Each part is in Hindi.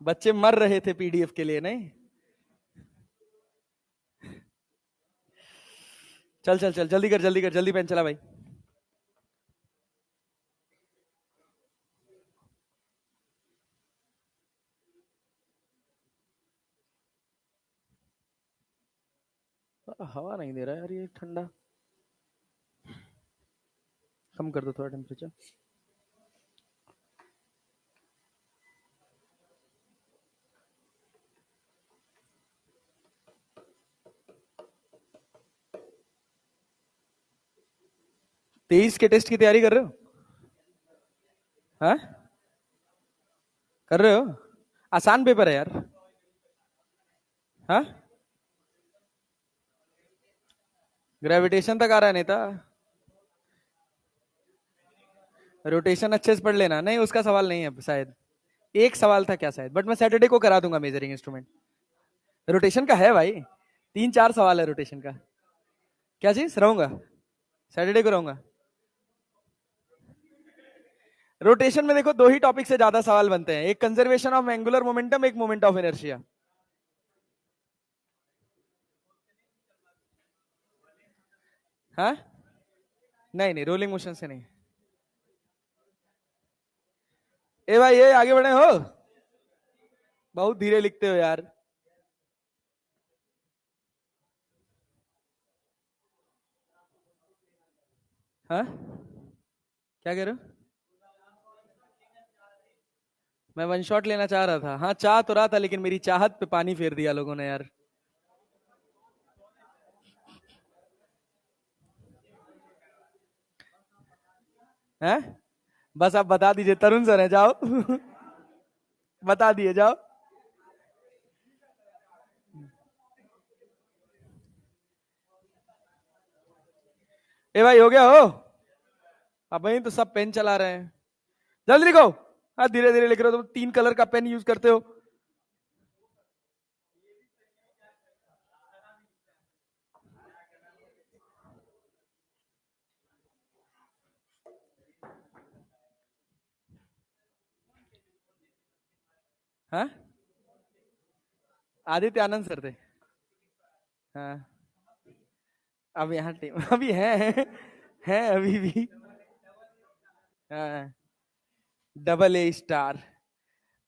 बच्चे मर रहे थे पीडीएफ के लिए, नहीं? चल चल चल, जल्दी कर जल्दी कर, जल्दी पेन चला भाई। हवा नहीं दे रहा यार ये ठंडा। कम कर दो थोड़ा टेम्परेचर। तेईस के टेस्ट की तैयारी कर रहे हो? हाँ, कर रहे हो? आसान पेपर है यार। हाँ, ग्रेविटेशन तक आ रहा है नेता। रोटेशन अच्छे से पढ़ लेना। नहीं, उसका सवाल नहीं है शायद। एक सवाल था क्या शायद, बट मैं सैटरडे को करा दूंगा मेजरिंग इंस्ट्रूमेंट। रोटेशन का है भाई, 3-4 सवाल है रोटेशन का। क्या चीज रहूंगा? सैटरडे को रहूंगा। रोटेशन में देखो, दो ही टॉपिक से ज्यादा सवाल बनते हैं, एक कंजर्वेशन ऑफ एंगुलर मोमेंटम, एक मोमेंट ऑफ इनर्शिया। हाँ, नहीं नहीं, रोलिंग मोशन से नहीं। ए भाई, ये आगे बढ़े हो? बहुत धीरे लिखते हो यार। हाँ, क्या कह रहे हो? मैं वन शॉट लेना चाह रहा था। हाँ, चाह तो रहा था, लेकिन मेरी चाहत पे पानी फेर दिया लोगों ने यार। हैं? बस आप बता दीजिए, तरुण सर है, जाओ। बता दिए, जाओ। ए भाई, हो गया हो? अब वही तो सब पेन चला रहे हैं। जल्दी लिखो। हाँ, धीरे धीरे लिख रहे हो, तुम 3 कलर का पेन यूज करते हो। हाँ, आदित्य आनंद सर थे। हाँ, अब यहाँ टीम अभी है अभी भी। हाँ, डबल ए स्टार।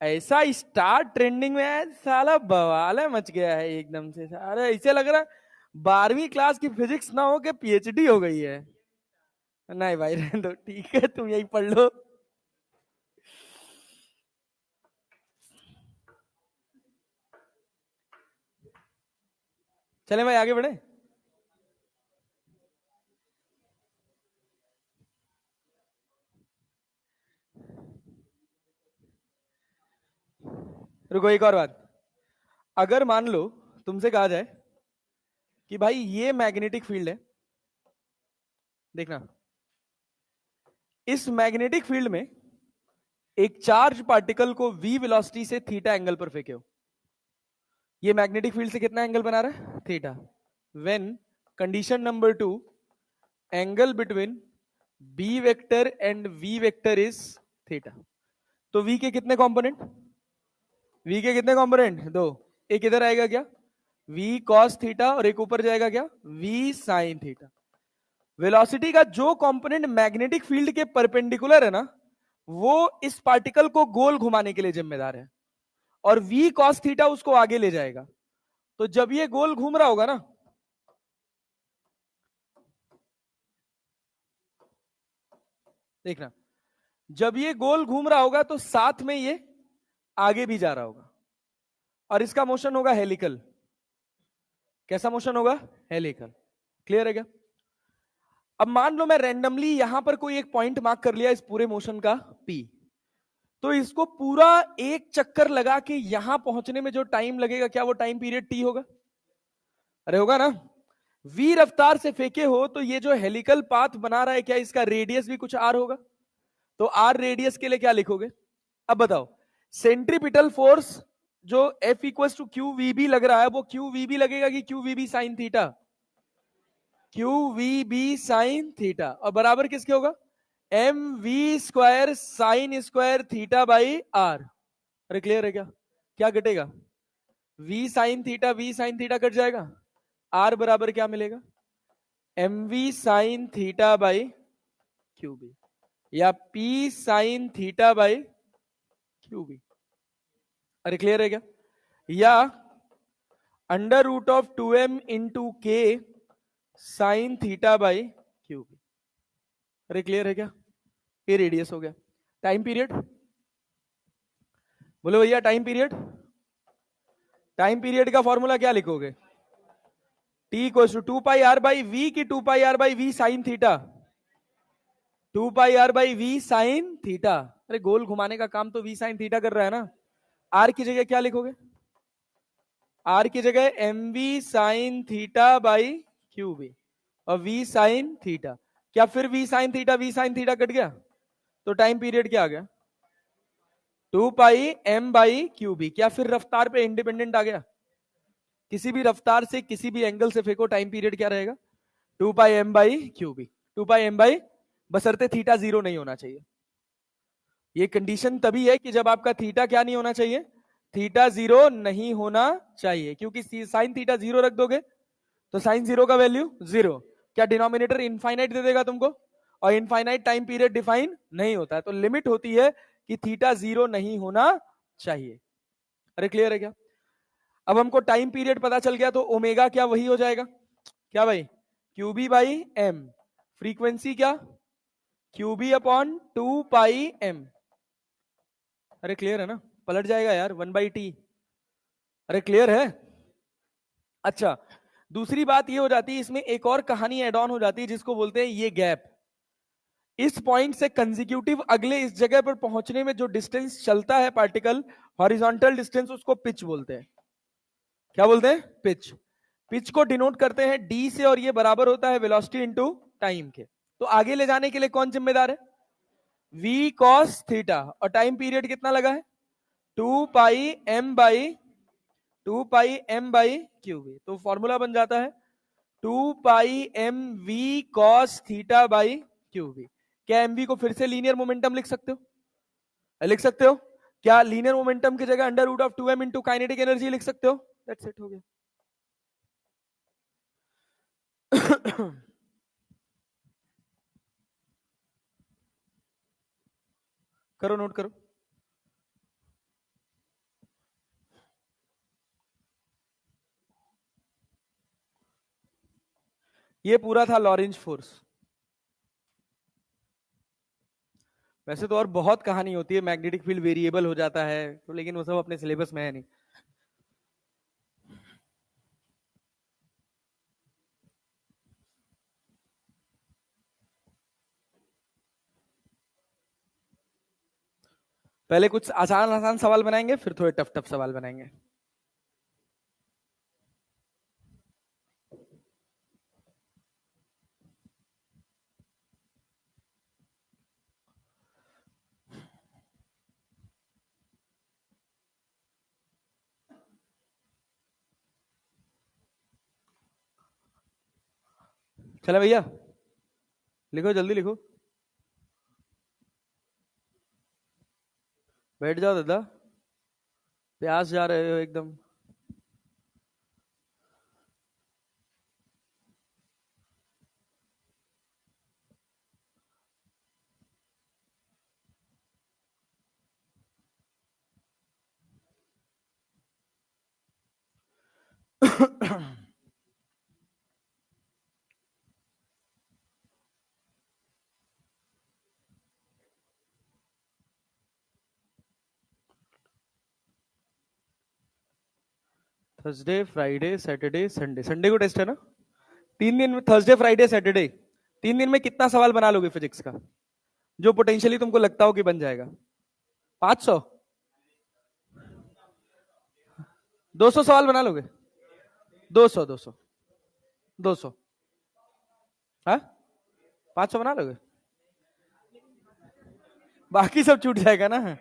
ऐसा स्टार ट्रेंडिंग में है साला, बवाल है, मच गया है एकदम से। अरे ऐसे लग रहा है 12वीं क्लास की फिजिक्स ना हो के पीएचडी हो गई है। नहीं भाई, रहने दो, ठीक है, तुम यही पढ़ लो। चले भाई, आगे बढ़े। रुको, एक और बात। अगर मान लो तुमसे कहा जाए कि भाई ये मैग्नेटिक फील्ड है, देखना, इस मैग्नेटिक फील्ड में एक चार्ज पार्टिकल को v वेलोसिटी से थीटा एंगल पर फेंके हो। ये मैग्नेटिक फील्ड से कितना एंगल बना रहा है? Theta. When condition number 2, angle between b vector and v vector is theta. तो v के कितने कंपोनेंट? v के कितने कंपोनेंट? दो। एक इधर आएगा क्या? v cos थीटा, और एक ऊपर जाएगा क्या? v sin theta. वेलोसिटी का जो कंपोनेंट मैग्नेटिक फील्ड के परपेंडिकुलर है ना, वो इस पार्टिकल को गोल घुमाने के लिए जिम्मेदार है, और v cos थीटा उसको आगे ले जाएगा। तो जब ये गोल घूम रहा होगा ना, देखना, जब ये गोल घूम रहा होगा तो साथ में ये आगे भी जा रहा होगा, और इसका मोशन होगा हेलिकल। कैसा मोशन होगा? हेलिकल। क्लियर है क्या? अब मान लो मैं रैंडमली यहां पर कोई एक पॉइंट मार्क कर लिया इस पूरे मोशन का, P। तो इसको पूरा एक चक्कर लगा के यहां पहुंचने में जो टाइम लगेगा, क्या वो टाइम पीरियड T होगा? अरे होगा ना। v रफ्तार से फेंके हो तो ये जो हेलिकल पाथ बना रहा है, क्या इसका रेडियस भी कुछ r होगा? तो r रेडियस के लिए क्या लिखोगे? अब बताओ, सेंट्रीपिटल फोर्स जो F equal to q v b लग रहा है, वो क्यू वी बी लगेगा कि q v b sine theta? Q v b sine theta. और बराबर किसके होगा? M v square sine square theta by r. अरे क्लियर है क्या? क्या घटेगा? v साइन थीटा कट जाएगा, r बराबर क्या मिलेगा? mv sine theta by q b, या p sine theta by q b. अरे क्लियर है क्या? या under root of 2m into k sine theta by q b. अरे क्लियर है क्या? ये रेडियस हो गया। टाइम पीरियड बोलो भैया, टाइम पीरियड। टाइम पीरियड का फॉर्मूला क्या लिखोगे? टी इक्वल टू 2πr/v की 2πr/v sine theta, 2πr/v sine theta. अरे गोल घुमाने का काम तो v साइन थीटा कर रहा है ना। r की जगह क्या लिखोगे? r की जगह mv sine theta by q b और v साइन थीटा। क्या फिर v साइन थीटा कट गया? तो टाइम पीरियड क्या आ गया? 2πm/क्यूबी। क्या फिर रफ्तार पे इंडिपेंडेंट आ गया? किसी भी रफ्तार से किसी भी एंगल से फेंको, टाइम पीरियड क्या रहेगा? 2πm/क्यूबी। 2πm बशर्ते थीटा जीरो नहीं होना चाहिए। ये कंडीशन तभी है कि जब आपका थीटा क्या नहीं होना चाहिए? थीटा जीरो नहीं होना चाहिए, क्योंकि साइन थीटा जीरो रख दोगे तो साइन जीरो का वैल्यू जीरो। क्या डिनोमिनेटर इनफाइनाइट दे देगा तुमको? और इनफाइनाइट टाइम पीरियड डिफाइन नहीं होता है, तो लिमिट होती है कि थीटा जीरो नहीं होना चाहिए। अरे क्लियर है क्या? अब हमको टाइम पीरियड पता चल गया, तो ओमेगा क्या वही हो जाएगा क्या भाई? Q b by m. फ्रीक्वेंसी क्या? Q b upon 2πm। अरे क्लियर है ना? पलट जाएगा यार 1/t। अरे क्लियर है? अच्छा, दूसरी बात ये हो जाती है, इसमें एक और कहानी एड ऑन हो जाती है जिसको बोलते हैं ये गैप। इस पॉइंट से कंसेक्यूटिव अगले इस जगह पर पहुंचने में जो डिस्टेंस चलता है पार्टिकल, हॉरिजॉन्टल डिस्टेंस, उसको पिच बोलते हैं। क्या बोलते हैं? पिच। पिच को डिनोट करते हैं डी से, और ये बराबर होता है वेलोसिटी इनटू टाइम के। तो आगे ले जाने के लिए कौन जिम्मेदार है? v cos theta. और टाइम पीरियड कितना लगा है? 2πm/क्यूबी। तो फॉर्मूला बन जाता है 2πmv cos theta by q b. क्या mv को फिर से लीनियर मोमेंटम लिख सकते हो? लिख सकते हो। क्या लीनियर मोमेंटम की जगह under root of 2m into kinetic energy लिख सकते हो? दैट्स इट, हो गया। करो, नोट करो। ये पूरा था लॉरेंज फोर्स। वैसे तो और बहुत कहानी होती है, मैग्नेटिक फील्ड वेरिएबल हो जाता है तो, लेकिन वो सब अपने सिलेबस में है नहीं। पहले कुछ आसान आसान सवाल बनाएंगे, फिर थोड़े टफ टफ सवाल बनाएंगे। चले भैया, लिखो, जल्दी लिखो। बैठ जाओ दादा, प्यास जा रहे हो एकदम। Thursday, Friday, Saturday, Sunday. Sunday को टेस्ट है ना? 3 दिन में, थर्सडे फ्राइडे सैटरडे, 3 दिन में कितना सवाल बना लोगे फिजिक्स का, जो पोटेंशियली तुमको लगता हो कि बन जाएगा? 500? 200 सवाल बना लोगे? 200, 200, 200। हाँ, 500 बना लोगे? बाकी सब छूट जाएगा ना,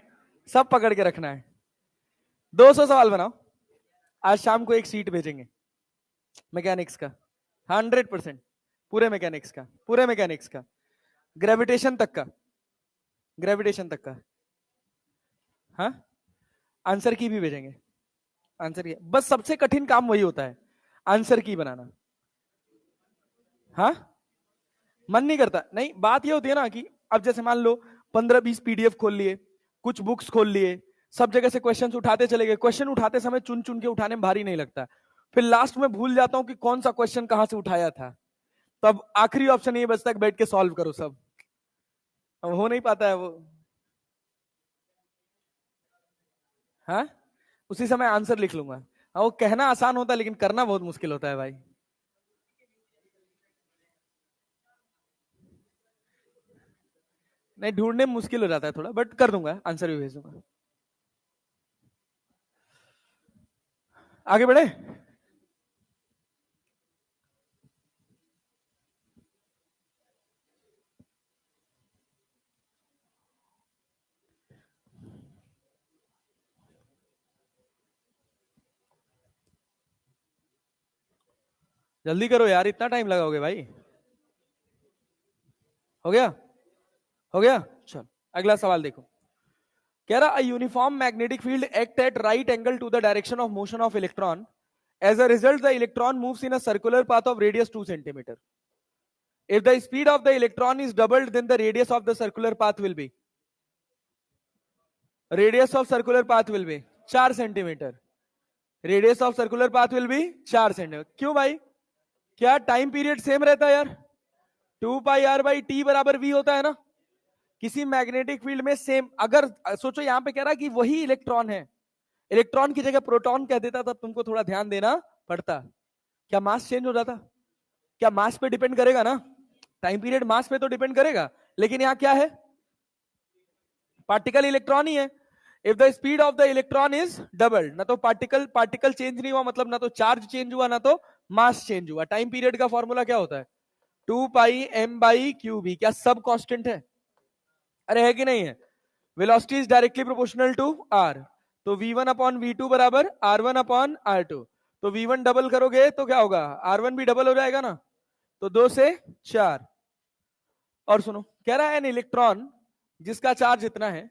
सब पकड़ के रखना है। 200 सवाल बनाओ। आज शाम को एक सीट भेजेंगे मैकेनिक्स का, 100%। पूरे मैकेनिक्स का, पूरे मैकेनिक्स का, ग्रेविटेशन तक का, ग्रेविटेशन तक का। हाँ, आंसर की भी भेजेंगे, आंसर की। बस सबसे कठिन काम वही होता है, आंसर की बनाना। हाँ, मन नहीं करता। नहीं, बात ये होती है ना कि अब जैसे मान लो 15-20 पीडीएफ खोल लिए, कुछ बुक्स खोल लिए, सब जगह से क्वेश्चंस उठाते चले गए। क्वेश्चन उठाते समय चुन चुन के उठाने में भारी नहीं लगता, फिर लास्ट में भूल जाता हूं कि कौन सा क्वेश्चन कहां से उठाया था। तो अब आखिरी ऑप्शन ये बचता है कि बैठ के सॉल्व करो सब। अब हो नहीं पाता है वो। हाँ, उसी समय आंसर लिख लूंगा। हाँ, वो कहना आसान होता है लेकिन करना बहुत मुश्किल होता है भाई। नहीं, ढूंढने में मुश्किल हो जाता है थोड़ा, बट कर दूंगा, आंसर भी भेज दूंगा। आगे बढ़े। जल्दी करो यार, इतना टाइम लगाओगे भाई। हो गया, हो गया। चल, अगला सवाल देखो। कह रहा, a uniform magnetic field act at right angle to the direction of motion of electron. As a result, the electron moves in a circular path of radius 2 centimeter. If the speed of the electron is doubled, then the radius of the circular path will be, radius of circular path will be 4 centimetre. Radius of circular path will be 4 centimetre. क्यों भाई, क्या टाइम पीरियड सेम रहता है यार? 2πr/t बराबर v होता है ना। किसी मैग्नेटिक फील्ड में सेम, अगर सोचो यहां पे कह रहा है कि वही इलेक्ट्रॉन है, इलेक्ट्रॉन की जगह प्रोटॉन कह देता तब तुमको थोड़ा ध्यान देना पड़ता। क्या मास चेंज हो जाता? क्या मास पे डिपेंड करेगा ना, टाइम पीरियड मास पे तो डिपेंड करेगा। लेकिन यहां क्या है, पार्टिकल इलेक्ट्रॉन ही है। If the speed of the electron is doubled, ना तो पार्टिकल पार्टिकल चेंज नहीं हुआ, मतलब ना तो चार्ज चेंज हुआ ना तो मास चेंज हुआ। टाइम पीरियड का फॉर्मूला क्या होता है? 2πm/qb। क्या सब कांस्टेंट है? अरे है कि नहीं है? Velocity is directly proportional to r, तो v1/v2 बराबर r1/r2। तो v1 डबल करोगे तो क्या होगा, r1 भी डबल हो जाएगा ना, तो 2 से 4। और सुनो, कह रहा है एन इलेक्ट्रॉन जिसका चार्ज इतना है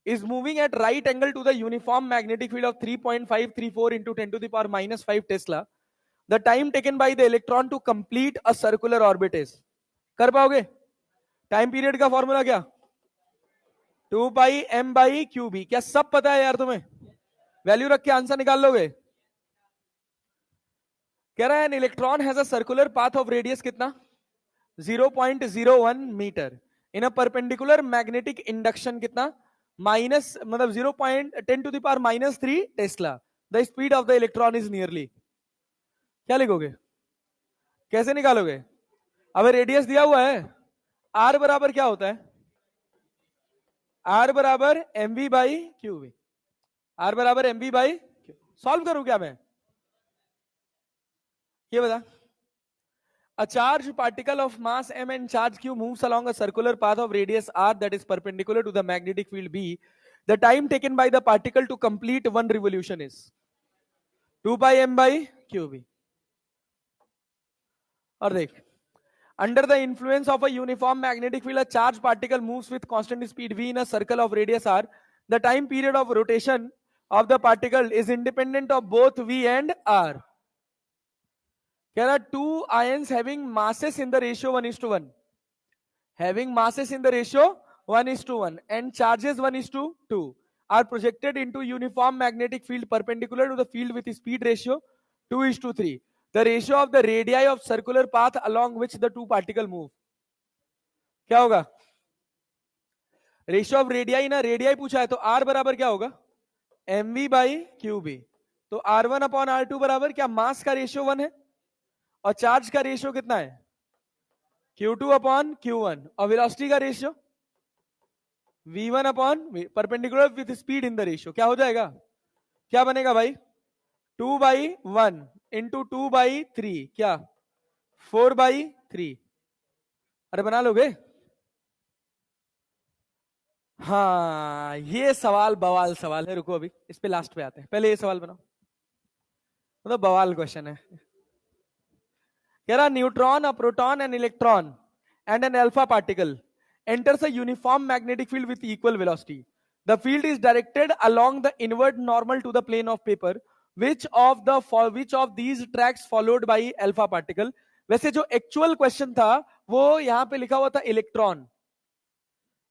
is moving at right angle to the uniform magnetic field of 3.534 into 10 to the power minus 5 Tesla. The time taken by the electron to complete a circular orbit is, कर पाओगे? टाइम पीरियड का फॉर्मूला क्या? 2πm/qb। क्या सब पता है यार तुम्हें? वैल्यू रख के आंसर निकाल लोगे? कह रहा है an electron has a circular path of radius कितना, 0.01 metre, in a perpendicular magnetic induction कितना, माइनस मतलब 0.10 to the power -3 tesla. The speed of the electron is nearly, क्या लिखोगे, कैसे निकालोगे? अब रेडियस दिया हुआ है, आर बराबर क्या होता है, आर बराबर mv/qv, आर बराबर mv/q। सॉल्व करूं क्या मैं? ये बता। A charged particle of mass m and charge q moves along a circular path of radius r that is perpendicular to the magnetic field B. The time taken by the particle to complete one revolution is 2πm/qb. और देख, under the influence of a uniform magnetic field, a charged particle moves with constant speed v in a circle of radius r. The time period of rotation of the particle is independent of both v and r. There are two ions having masses in the ratio 1:1. Having masses in the ratio 1:1 and charges 1:2 are projected into uniform magnetic field perpendicular to the field with speed ratio 2:3. The ratio of the radii of circular path along which the two particles move. क्या होगा? रेशियो ऑफ रेडियाई ना, रेडियाई पूछा है तो r बराबर क्या होगा, mv/qb। तो r1/r2 बराबर क्या, मास का रेशियो 1 है और चार्ज का रेशियो कितना है, q2/q1, और वेलोसिटी का ratio v1/v, perpendicular with speed in the ratio. क्या हो जाएगा, क्या बनेगा भाई, 2/1 इंटू 2/3, क्या 4/3। अरे बना लोगे? हाँ, ये सवाल बवाल सवाल है। रुको अभी इस पे लास्ट पे आते हैं, पहले ये सवाल बनाओ, मतलब बवाल क्वेश्चन है। कह रहा, neutron, a proton, an electron and an alpha particle enters a uniform magnetic field with equal velocity. The field is directed along the inward normal to the plane of paper, which of these tracks followed by alpha particle. वैसे जो एक्चुअल क्वेश्चन था वो यहां पे लिखा हुआ था इलेक्ट्रॉन,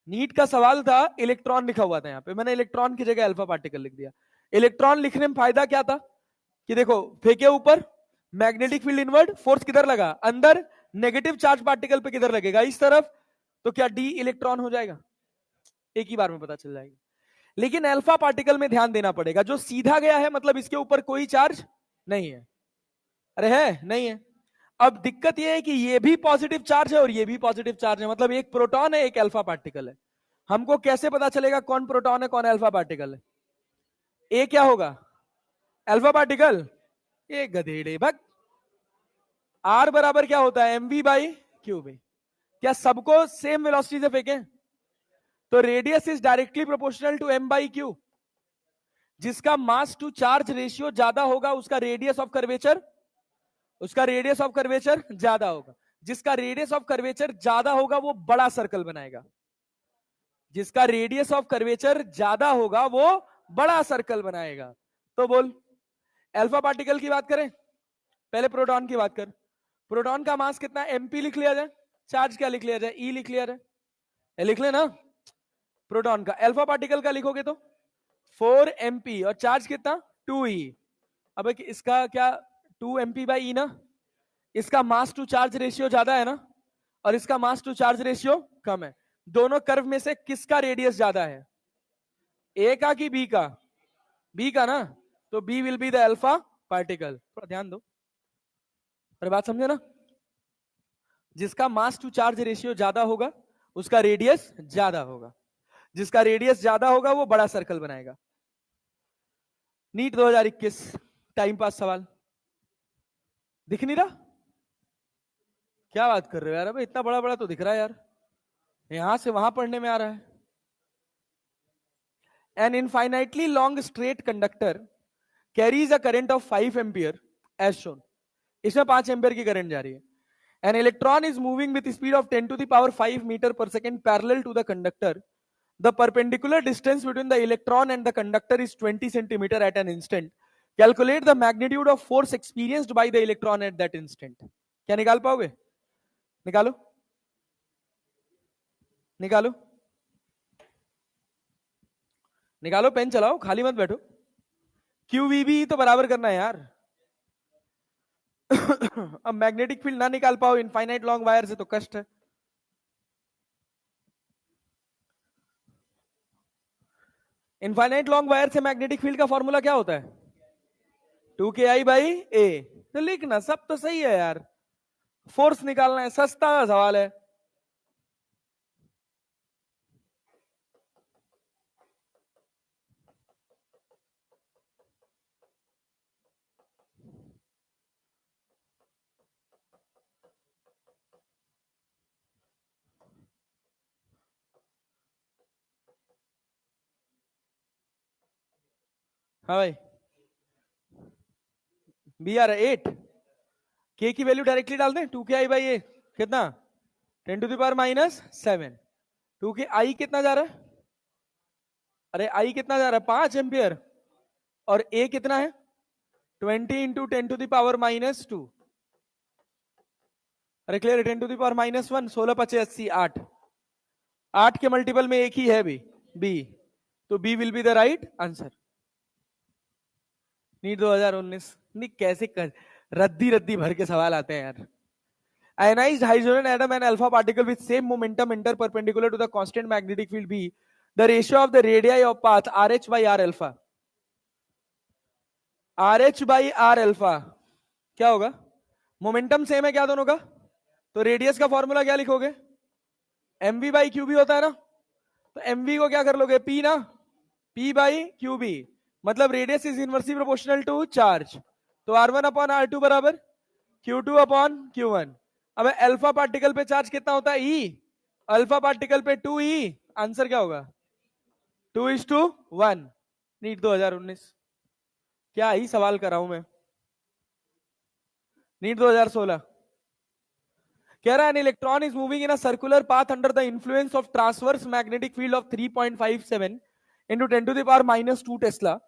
नीट का सवाल था इलेक्ट्रॉन लिखा हुआ था, यहां पे मैंने इलेक्ट्रॉन की जगह अल्फा पार्टिकल लिख दिया। इलेक्ट्रॉन लिखने में फायदा क्या था कि देखो फेंके ऊपर, मैग्नेटिक फील्ड इनवर्ड, फोर्स किधर लगा अंदर, नेगेटिव चार्ज पार्टिकल पे किधर लगेगा इस तरफ, तो क्या डी इलेक्ट्रॉन हो जाएगा, एक ही बार में पता चल जाएगा। लेकिन अल्फा पार्टिकल में ध्यान देना पड़ेगा, जो सीधा गया है मतलब इसके ऊपर कोई चार्ज नहीं है, अरे है नहीं है। अब दिक्कत यह है कि ये भी पॉजिटिव चार्ज है और ये भी पॉजिटिव चार्ज है, मतलब एक प्रोटॉन है एक अल्फा पार्टिकल है। हमको कैसे पता चलेगा कौन प्रोटॉन है कौन अल्फा पार्टिकल है? ए क्या होगा, अल्फा पार्टिकल, ये गधेड़े भग। आर बराबर क्या होता है, एमवी बाई क्यू बी। क्या सबको सेम वेलोसिटी से फेंके? तो radius is directly proportional to m by q. जिसका मास टू चार्ज रेशियो ज्यादा होगा उसका रेडियस ऑफ कर्वेचर ज्यादा होगा। जिसका रेडियस ऑफ कर्वेचर ज्यादा होगा वो बड़ा सर्कल बनाएगा, जिसका रेडियस ऑफ कर्वेचर ज्यादा होगा वो बड़ा सर्कल बनाएगा। तो बोल, अल्फा पार्टिकल की बात करें, पहले प्रोटॉन की बात कर। प्रोटॉन का मास कितना, एमपी लिख लिया जाए, चार्ज क्या लिख लिया जाए, ई लिख लिया जाए, लिख ले ना प्रोटॉन का। अल्फा पार्टिकल का लिखोगे तो 4 एमपी और चार्ज कितना 2e। अब इसका क्या 2 एमपी बाई ई ना, इसका मास टू चार्ज रेशियो ज्यादा है ना और इसका मास टू चार्ज रेशियो कम है। दोनों कर्व में से किसका रेडियस ज्यादा है, ए का कि बी का? बी का ना, तो b will be the alpha particle. थोड़ा ध्यान दो, पर बात समझे ना, जिसका मास टू चार्ज रेशियो ज्यादा होगा उसका रेडियस ज्यादा होगा, जिसका रेडियस ज्यादा होगा वो बड़ा सर्कल बनाएगा। नीट 2021 टाइम पास सवाल दिख नहीं रहा, क्या बात कर रहे हो यार, अबे इतना बड़ा बड़ा तो दिख रहा है यार, यहां से वहां पढ़ने में आ रहा है। An infinitely long straight conductor carries a current of 5 ampere as shown. इसमें 5 एम्पियर की करंट जा रही है। An electron is moving with speed of 10 to the power 5 meter per second parallel to the conductor. The perpendicular distance between the electron and the conductor is 20 centimeter at an instant. Calculate the magnitude of force experienced by the electron at that instant. क्या निकाल पाओगे? निकालो निकालो निकालो, पेन चलाओ, खाली मत बैठो। QVB तो बराबर करना है यार। अब मैग्नेटिक फील्ड ना निकाल पाओ इनफाइनाइट लॉन्ग वायर से तो कष्ट है। इनफाइनाइट लॉन्ग वायर से मैग्नेटिक फील्ड का फॉर्मूला क्या होता है, 2KI बाई ए। तो लिखना, सब तो सही है यार, फोर्स निकालना है, सस्ता सवाल है। हाँ भाई, बी आर 8, के की वैल्यू डायरेक्टली डाल दें, 2KI बाई ए कितना 10 टू द पावर -7। 2KI कितना जा रहा है, अरे आई कितना जा रहा है 5 एम्पियर, और ए कितना है 20 इंटू 10 टू द पावर -2। अरे क्लियर, 10 टू द पावर -1, 16 5 80 8, 8 के मल्टीपल में एक ही है भी बी, तो b will be the right answer. NEET 2019 नहीं, कैसे कर रद्दी रद्दी भर के सवाल आते हैं यार। Ionized hydrogen atom and alpha particle with same momentum enter perpendicular to the constant magnetic field B. The ratio of the radii of path RH by R alpha. RH by R alpha क्या होगा, मोमेंटम सेम है क्या दोनों का, तो रेडियस का फॉर्मूला क्या लिखोगे, mv बाई क्यू बी होता है ना, तो mv को क्या कर लोगे p ना, p बाई क्यू बी, मतलब radius is inversely proportional to charge, तो r1 अपॉन r2 बराबर q2 अपॉन q1। अब अल्फा पार्टिकल पे चार्ज कितना होता है E, अल्फा पार्टिकल पे 2E, आंसर क्या होगा 2:1। नीट 2019 क्या ही सवाल कर रहा हूं मैं। नीट 2016 कह रहा है, an electron is moving in a circular path under the influence of transverse magnetic field of 3.57 into 10 to the power minus 2 Tesla.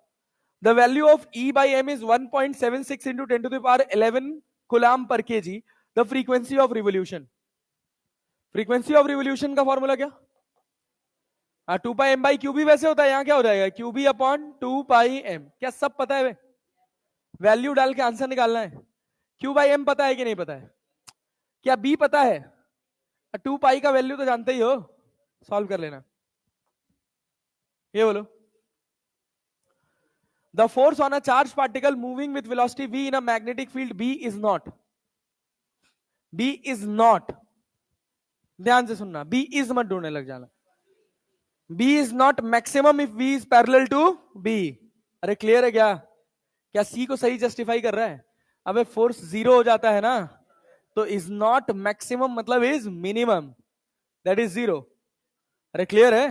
The value of E by M is 1.76 into 10 to the power 11 Coulomb per kg. The frequency of revolution. Frequency of revolution का फॉर्मूला क्या? हाँ, 2 पाई एम बाई क्यू भी वैसे होता है. यहाँ क्या हो जाएगा? Q B upon 2 pi M. क्या सब पता है? वैल्यू डाल के आंसर निकालना है. क्यू बाई एम पता है कि नहीं पता है? क्या बी पता है? 2 पाई का वैल्यू तो जानते ही हो. सॉल्व कर लेना. ये बोलो. The force on a charged particle moving with velocity v in a magnetic field B is not. B is not. ध्यान से सुनना. B is मत ढूंढने लग जाना. B is not maximum if V is parallel to B. अरे क्लियर है क्या? क्या C को सही जस्टिफाई कर रहा है? अबे फोर्स जीरो हो जाता है ना, तो इज नॉट मैक्सिमम मतलब is minimum. That is zero. अरे क्लियर है?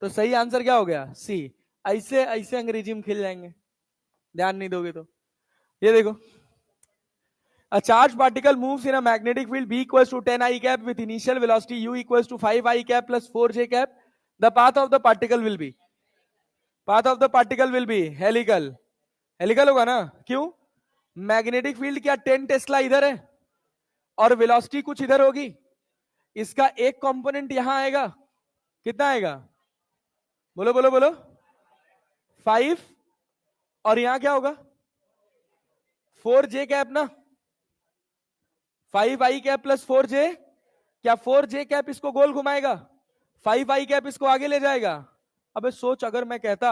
तो सही आंसर क्या हो गया? सी. ऐसे ऐसे अंग्रेजी में खिल जाएंगे, ध्यान नहीं दोगे तो. ये देखो. A charged particle moves in a magnetic field B equals to 10 I cap with initial velocity U equals to 5 I cap plus 4 J cap. The path of the particle will be. Path of the particle will be helical. Helical होगा ना? क्यों? मैग्नेटिक फील्ड क्या 10 टेस्ला इधर है और वेलोसिटी कुछ इधर होगी. इसका एक कंपोनेंट यहां आएगा. कितना आएगा? बोलो बोलो बोलो. 5. और यहां क्या होगा? 4 J कैप ना. 5 I कैप प्लस 4 J. क्या 4 J कैप इसको गोल घुमाएगा? 5 I कैप इसको आगे ले जाएगा. अबे सोच, अगर मैं कहता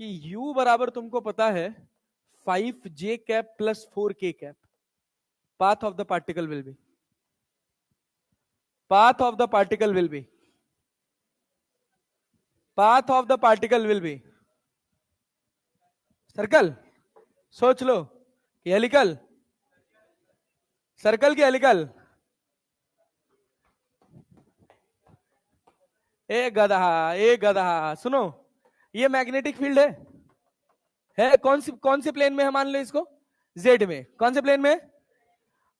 कि U बराबर तुमको पता है 5 J cap plus 4 K cap, path of the particle will be. Path of the particle will be. Path of the particle will be. Circle. सोच लो कि हेलिकल, सर्कल की हेलिकल. ए गधा सुनो. ये मैग्नेटिक फील्ड है कौन से प्लेन में है? मान लो इसको जेड में. कौन से प्लेन में?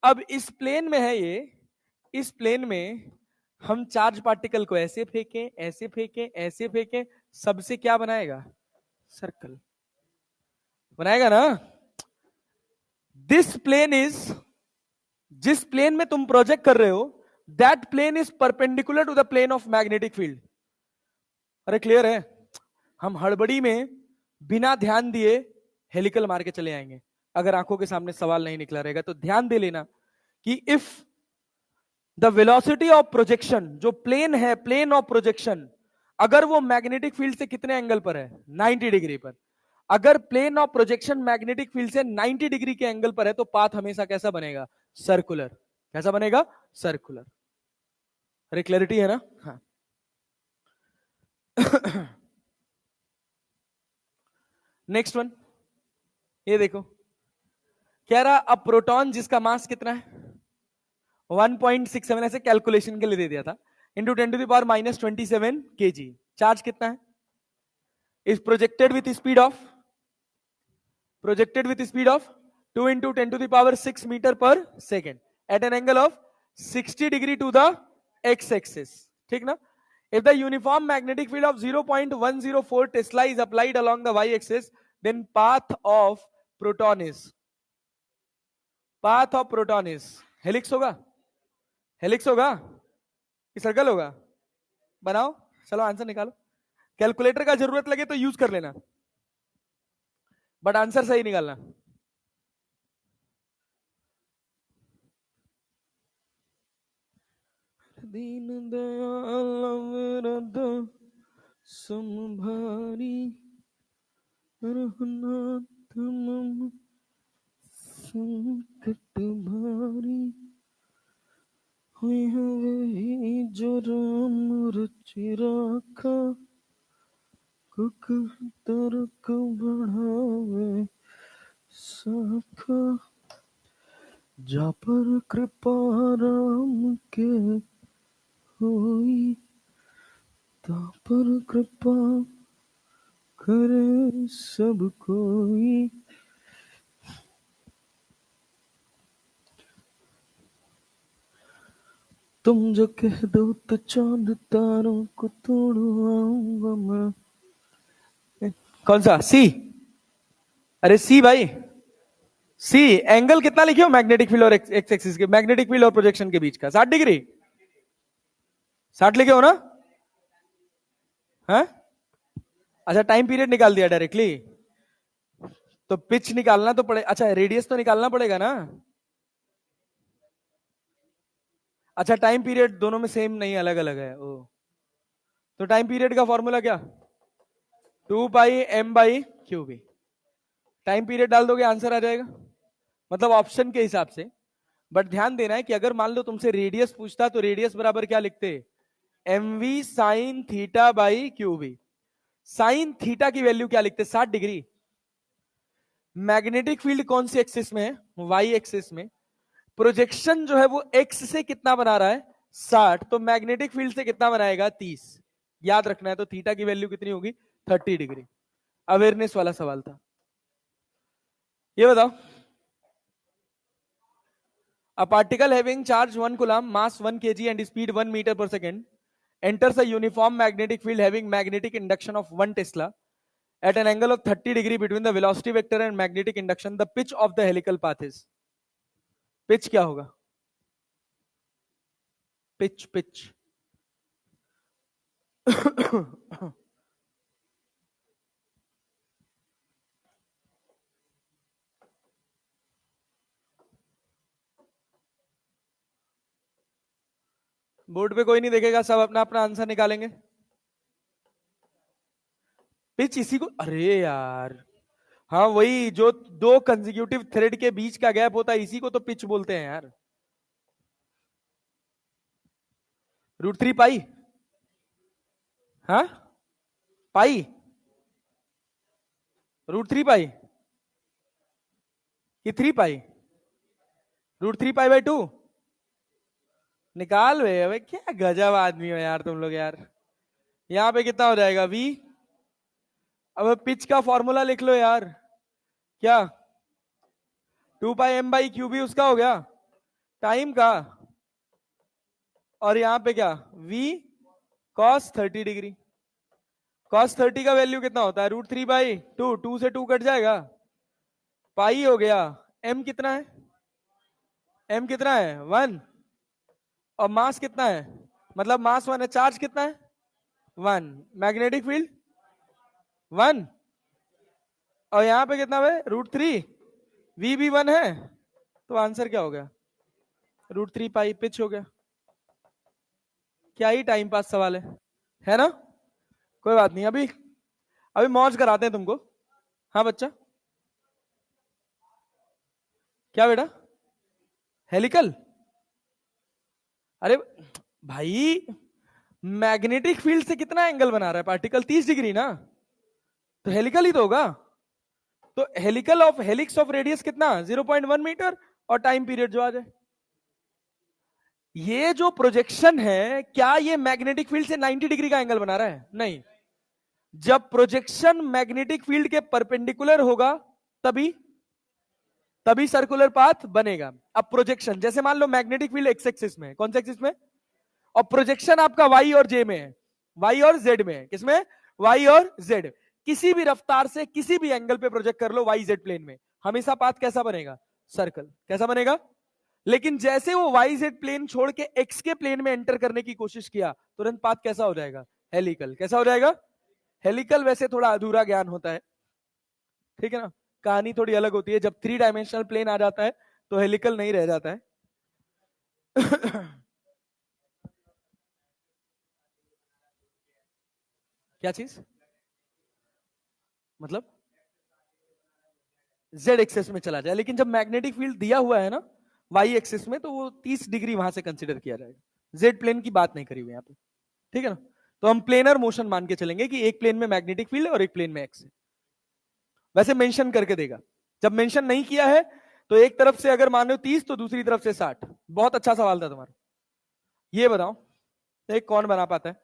अब इस प्लेन में है ये. इस प्लेन में हम चार्ज पार्टिकल को ऐसे फेंकें, ऐसे फेंकें, ऐसे फेंकें, सबसे क्या बनाएगा? सर्कल बनाएगा ना. दिस प्लेन इज, जिस प्लेन में तुम प्रोजेक्ट कर रहे हो, that plane is perpendicular to the plane of magnetic field. अरे क्लियर है? हम हड़बड़ी में बिना ध्यान दिए हेलिकल मार के चले आएंगे. अगर आंखों के सामने सवाल नहीं निकला रहेगा तो ध्यान दे लेना कि if the velocity of projection, जो प्लेन है, प्लेन ऑफ प्रोजेक्शन, अगर वो मैग्नेटिक फील्ड से कितने एंगल पर है? 90 डिग्री पर. अगर plane of projection magnetic field से 90 डिग्री के एंगल पर है तो पाथ हमेशा कैसा बनेगा? सर्कुलर. कैसा बनेगा? सर्कुलर. अरे क्लैरिटी है ना? हाँ. Next one. ये देखो. कह रहा अब प्रोटॉन जिसका मास कितना है? 1.67. ऐसे कैलकुलेशन के लिए दे दिया था. Into 10 to the power minus 27 kg. Charge कितना है? Is projected with speed of 2 into 10 to the power 6 meter per second at an angle of 60 degree to the x-axis. ठीक ना? If the uniform magnetic field of 0.104 Tesla is applied along the y-axis, then path of proton helix होगा? हेलिक्स होगा कि सर्कल होगा? बनाओ. चलो आंसर निकालो. कैलकुलेटर का जरूरत लगे तो यूज कर लेना, बट आंसर सही निकालना. दीन दयाल अवरद संभारी रघुनाथ मम संकट भारी. हुई वही जो राम रचि राखा, कुक तर्क बढ़ावे साखा. जा पर कृपा राम के होई, ता पर कृपा करे सब कोई. तुम जो कह दो तो चांद तारों को तोड़ आऊंगा मैं. कौन सा? सी? अरे सी भाई, सी। एंगल कितना लिखे हो मैग्नेटिक फील्ड और एक्स एक्सिस के, मैग्नेटिक फील्ड और प्रोजेक्शन के बीच का? 60 डिग्री। 60 लिखे हो ना? हाँ, अच्छा टाइम पीरियड निकाल दिया डायरेक्टली। तो पिच निकालना तो पड़े, अच्छा रेडियस तो निकालना पड़ेगा ना। अच्छा टाइम पीरियड दोनों में सेम नहीं, अलग अलग है ओ। तो टाइम पीरियड का फॉर्मूला क्या? 2 पाई m/क्यूबी। टाइम पीरियड डाल दोगे आंसर आ जाएगा, मतलब ऑप्शन के हिसाब से। बट ध्यान देना है कि अगर मान लो तुमसे रेडियस पूछता तो रेडियस बराबर क्या लिखते? mv sine theta by q b. Sine theta की वैल्यू क्या लिखते? 60 डिग्री। मैग्नेटिक फील्ड कौन सी एक्सिस में है? वाई एक्सिस में। प्रोजेक्शन जो है वो एक्स से कितना बना रहा है? 60। तो मैग्नेटिक फील्ड से कितना बनाएगा? 30। याद रखना है। तो थीटा की वैल्यू कितनी होगी? 30 डिग्री। अवेयरनेस वाला सवाल था। ये बताओ, a particle having charge 1 coulomb, mass 1 kg and speed 1 meter per second enters a uniform magnetic field having magnetic induction of 1 tesla at an angle of 30 degree between the velocity vector and magnetic induction. The pitch of the helical path is? Pitch क्या होगा? पिच पिच बोर्ड पे कोई नहीं देखेगा, सब अपना अपना आंसर निकालेंगे। पिच इसी को, अरे यार, हाँ वही जो दो कंसेक्यूटिव थ्रेड के बीच का गैप होता है, इसी को तो पिच बोलते हैं यार। √3 पाई। हाँ, पाई। √3 पाई कि 3 पाई? √3 पाई/2। निकाल बे, अबे क्या गजब आदमी हो यार तुम लोग यार। यहाँ पे कितना हो जाएगा? v। अब पिच का फॉर्मूला लिख लो यार। क्या? 2 पाई m/क्यूबी उसका हो गया टाइम का। और यहाँ पे क्या? v cos 30 degree. cos 30 का वैल्यू कितना होता है? √3/2। 2 से 2 कट जाएगा, पाई हो गया। m कितना है? m कितना है? 1। और मास कितना है? मतलब मास 1 है, चार्ज कितना है? 1। Magnetic field 1। और यहां पे कितना है? √3। v भी 1 है। तो आंसर क्या हो गया? √3 पाई पिच हो गया। क्या ही टाइम पास सवाल है ना? कोई बात नहीं, अभी अभी मौज कराते हैं तुमको। हाँ बच्चा, क्या बेटा? हेलिकल? अरे भाई, मैग्नेटिक फील्ड से कितना एंगल बना रहा है पार्टिकल? 30 डिग्री ना। तो हेलिकल ही तो होगा। तो helical of helix of radius कितना? 0.1 मीटर। और टाइम पीरियड जो आ जाए। ये जो प्रोजेक्शन है, क्या ये मैग्नेटिक फील्ड से 90 डिग्री का एंगल बना रहा है? नहीं। जब प्रोजेक्शन मैग्नेटिक फील्ड के परपेंडिकुलर होगा तभी तभी सर्कुलर पाथ बनेगा। अब प्रोजेक्शन, जैसे मान लो मैग्नेटिक फील्ड एक्स एक्सिस में, कौन से एक्सिस में? और प्रोजेक्शन आपका वाई और जे में है, वाई और जेड में है। किसमें? वाई और जेड। किसी भी रफ्तार से किसी भी एंगल पे प्रोजेक्ट कर लो वाई जेड प्लेन में, हमेशा पाथ कैसा बनेगा? सर्कल। कैसा बनेगा? लेकिन जैसे वो वाई जेड प्लेन छोड़ के एक्स के प्लेन में एंटर करने की कोशिश किया, तुरंत पाथ कैसा हो जाएगा? हेलिकल। कैसा हो जाएगा? हेलिकल। वैसे थोड़ा अधूरा ज्ञान होता है, ठीक है ना, कहानी थोड़ी अलग होती है। जब 3 डायमेंशनल प्लेन आ जाता है तो हेलिकल नहीं रह जाता है। क्या चीज? मतलब जेड एक्सेस में चला जाए, लेकिन जब मैग्नेटिक फील्ड दिया हुआ है ना वाई एक्सेस में, तो वो 30 डिग्री वहां से कंसिडर किया जाएगा। जेड प्लेन की बात नहीं करी हुई यहाँ पे, ठीक है ना। तो हम प्लेनर मोशन मान के चलेंगे कि एक प्लेन में मैग्नेटिक फील्ड है और एक प्लेन में एक्स है। वैसे मेंशन करके देगा। जब मेंशन नहीं किया है तो एक तरफ से अगर मान लो 30 तो दूसरी तरफ से 60। बहुत अच्छा सवाल था तुम्हारा। ये बताओ, एक कौन बना पाता है?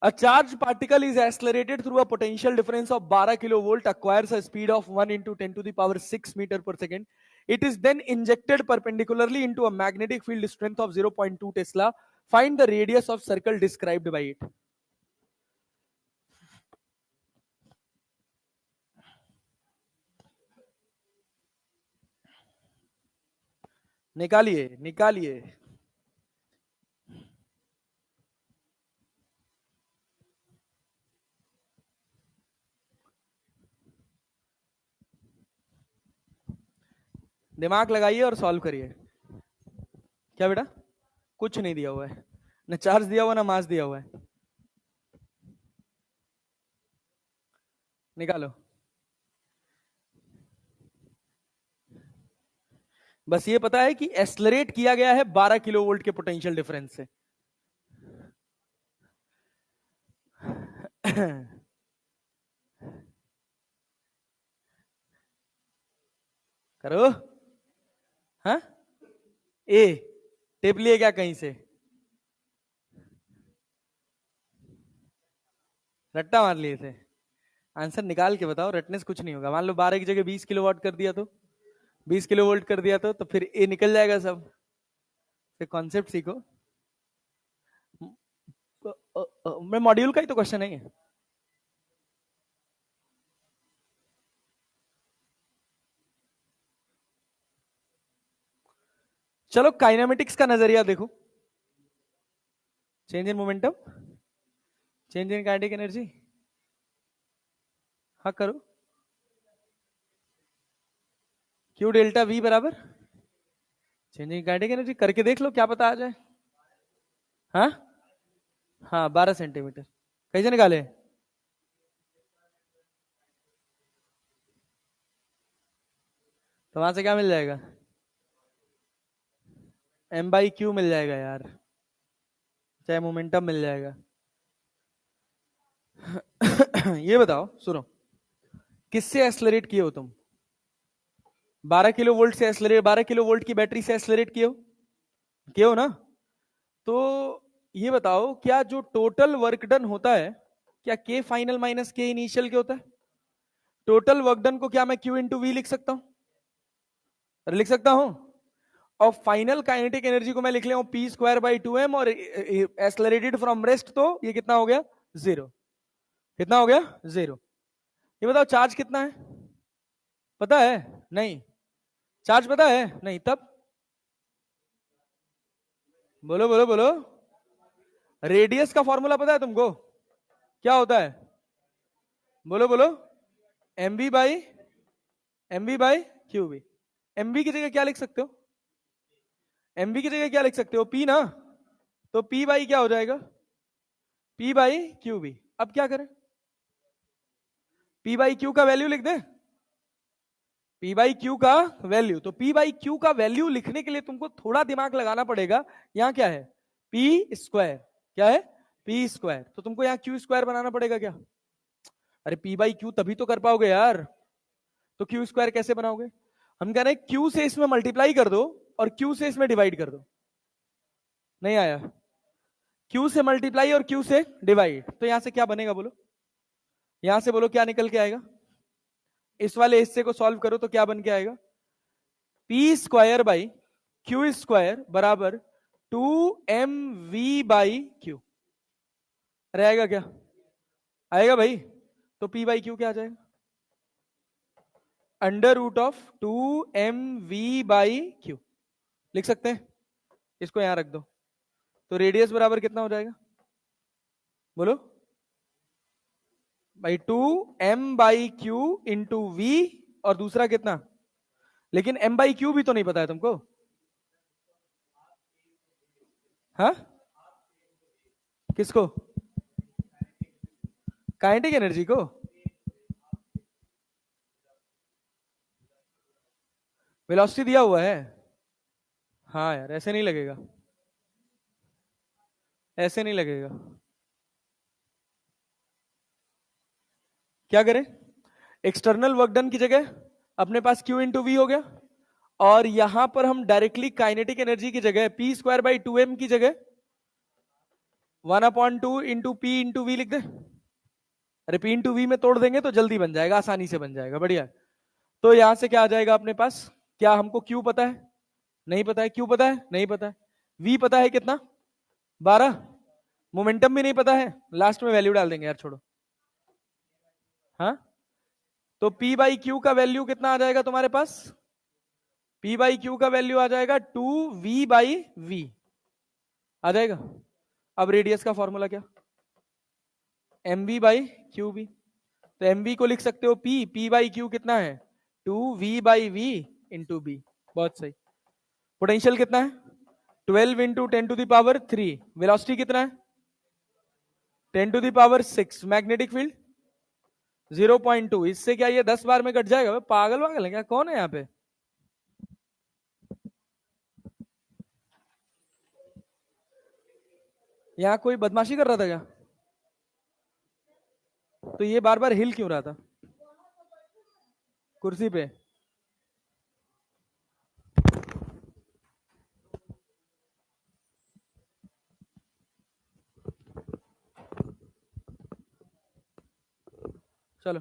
A charged particle is accelerated through a potential difference of 12 kilovolt, acquires a speed of 1 into 10 to the power 6 meter per second. It is then injected perpendicularly into a magnetic field strength of 0.2 Tesla. Find the radius of circle described by it. निकालिए निकालिए। दिमाग लगाइए और सॉल्व करिए। क्या बेटा? कुछ नहीं दिया हुआ है, न चार्ज दिया हुआ ना मास दिया हुआ है। निकालो। बस ये पता है कि एक्सलरेट किया गया है 12 किलो वोल्ट के पोटेंशियल डिफरेंस से। करो। हाँ, ए टेप लिए क्या कहीं से? रट्टा मार लिए थे? आंसर निकाल के बताओ, रटने से कुछ नहीं होगा। मान लो 12 की जगह 20 किलो वाट कर दिया तो 20 किलो वोल्ट कर दिया तो फिर ए निकल जाएगा सब। फिर कॉन्सेप्ट सीखो। मैं मॉड्यूल का ही तो क्वेश्चन है। चलो काइनेमेटिक्स का नजरिया देखो। Change in momentum, change in kinetic energy. हाँ करो। क्यू डेल्टा वी बराबर चेंज इन काइनेटिक एनर्जी, करके देख लो क्या पता आ जाए। हाँ हाँ, 12 सेंटीमीटर कैसे निकाले? तो वहां से क्या मिल जाएगा? एम बाई क्यू मिल जाएगा यार, चाहे मोमेंटम मिल जाएगा। ये बताओ, सुनो, किससे एक्सलरेट किए हो तुम? 12 किलो वोल्ट से एक्सलरेट, 12 किलो वोल्ट की बैटरी से एक्सलरेट किए हो ना? तो ये बताओ, क्या जो टोटल वर्क डन होता है, क्या के फाइनल माइनस के इनिशियल के होता है? टोटल वर्क डन को क्या मैं क्यू इंटू वी लिख सकता हूं? अरे लिख सकता हूं। और फाइनल काइनेटिक एनर्जी को मैं लिख लिया हूं पी स्क्वायर बाई 2m, और एक्सलरेटेड फ्रॉम रेस्ट, तो ये कितना हो गया? जीरो। कितना हो गया? जीरो। ये बताओ चार्ज कितना है? पता है? नहीं। चार्ज पता है? नहीं। तब बोलो बोलो बोलो। रेडियस का फॉर्मूला पता है तुमको? क्या होता है? बोलो बोलो। M b by, m b by q b. M b की जगह क्या लिख सकते हो? एम बी की जगह क्या लिख सकते हो? पी ना। तो पी बाई क्या हो जाएगा? P by q b. अब क्या करें? पी बाई क्यू का वैल्यू लिख दे। पी बाई क्यू का वैल्यू, तो पी बाई क्यू का वैल्यू लिखने के लिए तुमको थोड़ा दिमाग लगाना पड़ेगा। यहां क्या है? P square. क्या है? P square. तो तुमको यहां क्यू स्क्वायर बनाना पड़ेगा क्या? अरे पी बाई क्यू तभी तो कर पाओगे यार। तो क्यू स्क्वायर कैसे बनाओगे? हम कह रहे हैं क्यू से इसमें मल्टीप्लाई कर दो और क्यू से इसमें डिवाइड कर दो। नहीं आया? क्यू से मल्टीप्लाई और क्यू से डिवाइड, तो यहां से क्या बनेगा बोलो? यहां से बोलो क्या निकल के आएगा? इस वाले हिस्से को सॉल्व करो तो क्या बन के आएगा? P square by Q square बराबर 2mv बाई क्यू। रहेगा क्या? आएगा भाई। तो पी बाई क्यू क्या आ जाएगा? Under root of 2mv by q लिख सकते हैं। इसको यहां रख दो। तो रेडियस बराबर कितना हो जाएगा? बोलो भाई। 2m/q इंटू वी, और दूसरा कितना? लेकिन m/q भी तो नहीं पता है तुमको। हाँ, किसको? काइनेटिक एनर्जी को? वेलोसिटी दिया हुआ है। हाँ यार, ऐसे नहीं लगेगा, ऐसे नहीं लगेगा। क्या करें? एक्सटर्नल वर्क डन की जगह अपने पास Q इंटू वी हो गया, और यहां पर हम डायरेक्टली काइनेटिक एनर्जी की जगह पी स्क्वायर बाई 2m की जगह 1/2 इंटू पी इंटू वी लिख दे। अरे पी इंटू वी में तोड़ देंगे तो जल्दी बन जाएगा, आसानी से बन जाएगा, बढ़िया। तो यहां से क्या आ जाएगा अपने पास? क्या हमको Q पता है? नहीं पता है। Q पता है? नहीं पता है। V पता है कितना? 12। मोमेंटम भी नहीं पता है, लास्ट में वैल्यू डाल देंगे यार, छोड़ो। हाँ, तो P बाई क्यू का वैल्यू कितना आ जाएगा तुम्हारे पास? P बाई क्यू का वैल्यू आ जाएगा 2V/V आ जाएगा। अब रेडियस का फॉर्मूला क्या, mv/qb, तो mv को लिख सकते हो p/q कितना है 2V/V इंटू बी। बहुत सही। पोटेंशियल कितना है 12 इंटू 10⁻3। वेलोसिटी कितना है 10⁻6। Magnetic field 0.2। इससे क्या ये 10 बार में कट जाएगा, पागल वागल है क्या, कौन है यहाँ पे। यहाँ कोई बदमाशी कर रहा था क्या, तो ये बार बार हिल क्यों रहा था कुर्सी पे। चलो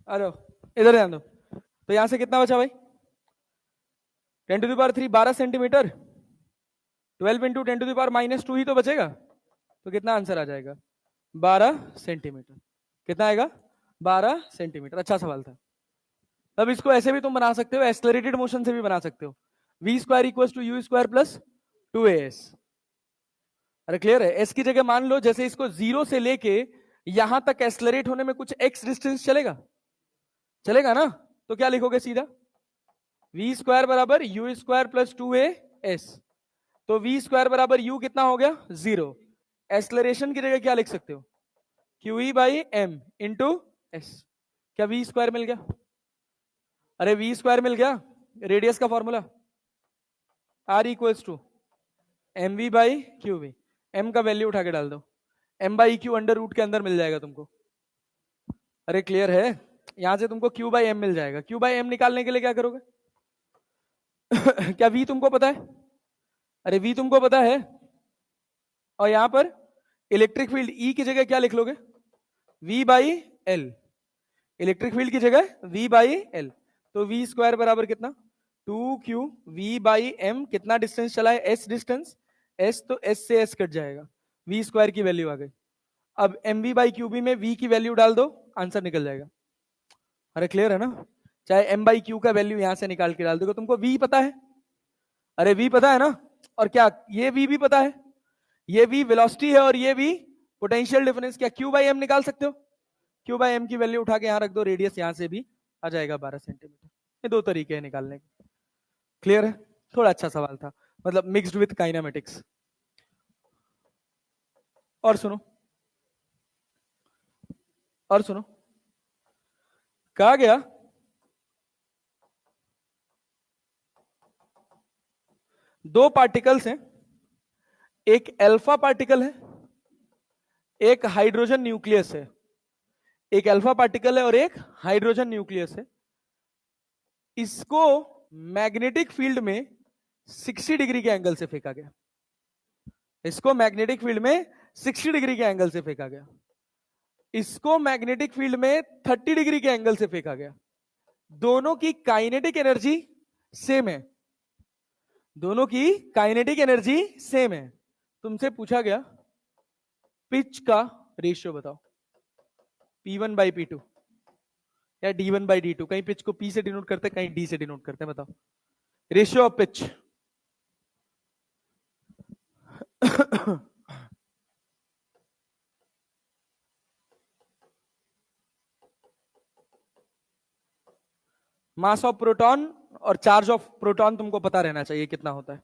आ जाओ, इधर ध्यान दो। तो यहां से कितना बचा भाई 10⁻3 12 सेंटीमीटर। 12 इंटू 10⁻−2 ही तो बचेगा, तो कितना आंसर आ जाएगा 12 सेंटीमीटर। कितना आएगा 12 सेंटीमीटर। अच्छा सवाल था। अब इसको ऐसे भी तुम बना सकते हो, एक्सेलरेटेड मोशन से भी बना सकते हो। v² = u²+2as। अरे क्लियर है। एस की जगह मान लो जैसे इसको 0 से लेके यहां तक एक्सेलरेट होने में कुछ एक्स डिस्टेंस चलेगा, चलेगा ना। तो क्या लिखोगे सीधा v² = u²+2as। तो v² = u कितना हो गया 0। एक्सेलरेशन की जगह क्या लिख सकते हो QE/m इंटू एस। क्या v² मिल गया, अरे v² मिल गया। रेडियस का फॉर्मूला R = mv/qv। m का वैल्यू उठा के डाल दो, m/q अंडर रूट के अंदर मिल जाएगा तुमको। अरे क्लियर है। यहां से तुमको q/m मिल जाएगा। q/m निकालने के लिए क्या करोगे क्या v तुमको पता है, अरे v तुमको पता है। और यहां पर इलेक्ट्रिक फील्ड E की जगह क्या लिख लोगे v/l। इलेक्ट्रिक फील्ड की जगह v/l। तो v² बराबर कितना 2q v/m। कितना डिस्टेंस चला है s डिस्टेंस, s तो s से s कट जाएगा, v² की वैल्यू आ गई। अब mv/qb में v की वैल्यू डाल दो, आंसर निकल जाएगा। अरे क्लियर है ना। चाहे m/q का वैल्यू यहां से निकाल के डाल दो, तुमको v पता है, अरे v पता है ना। और क्या ये v भी पता है, ये v वेलोसिटी है और ये v पोटेंशियल डिफरेंस। क्या q/m निकाल सकते हो, q/m की वैल्यू उठा के यहां रख दो, रेडियस यहां से भी आ जाएगा 12 सेंटीमीटर। ये दो तरीके हैं निकालने के। क्लियर है। थोड़ा अच्छा सवाल था, मतलब मिक्स्ड विथ काइनेमेटिक्स। और सुनो, और सुनो, कहा गया दो पार्टिकल्स हैं, एक अल्फा पार्टिकल है, एक हाइड्रोजन न्यूक्लियस है। एक अल्फा पार्टिकल है और एक हाइड्रोजन न्यूक्लियस है। इसको मैग्नेटिक फील्ड में 60 डिग्री के एंगल से फेंका गया। इसको मैग्नेटिक फील्ड में 60 डिग्री के एंगल से फेंका गया। इसको मैग्नेटिक फील्ड में 30 डिग्री के एंगल से फेंका गया। दोनों की काइनेटिक एनर्जी सेम है, दोनों की काइनेटिक एनर्जी सेम है। तुमसे पूछा गया पिच का रेशियो बताओ, P1/P2 या D1/D2। कहीं पिच को P से डिनोट करते हैं, कहीं D से डिनोट करते हैं, बताओ ratio of pitch. Mass of proton और चार्ज ऑफ प्रोटॉन तुमको पता रहना चाहिए कितना होता है।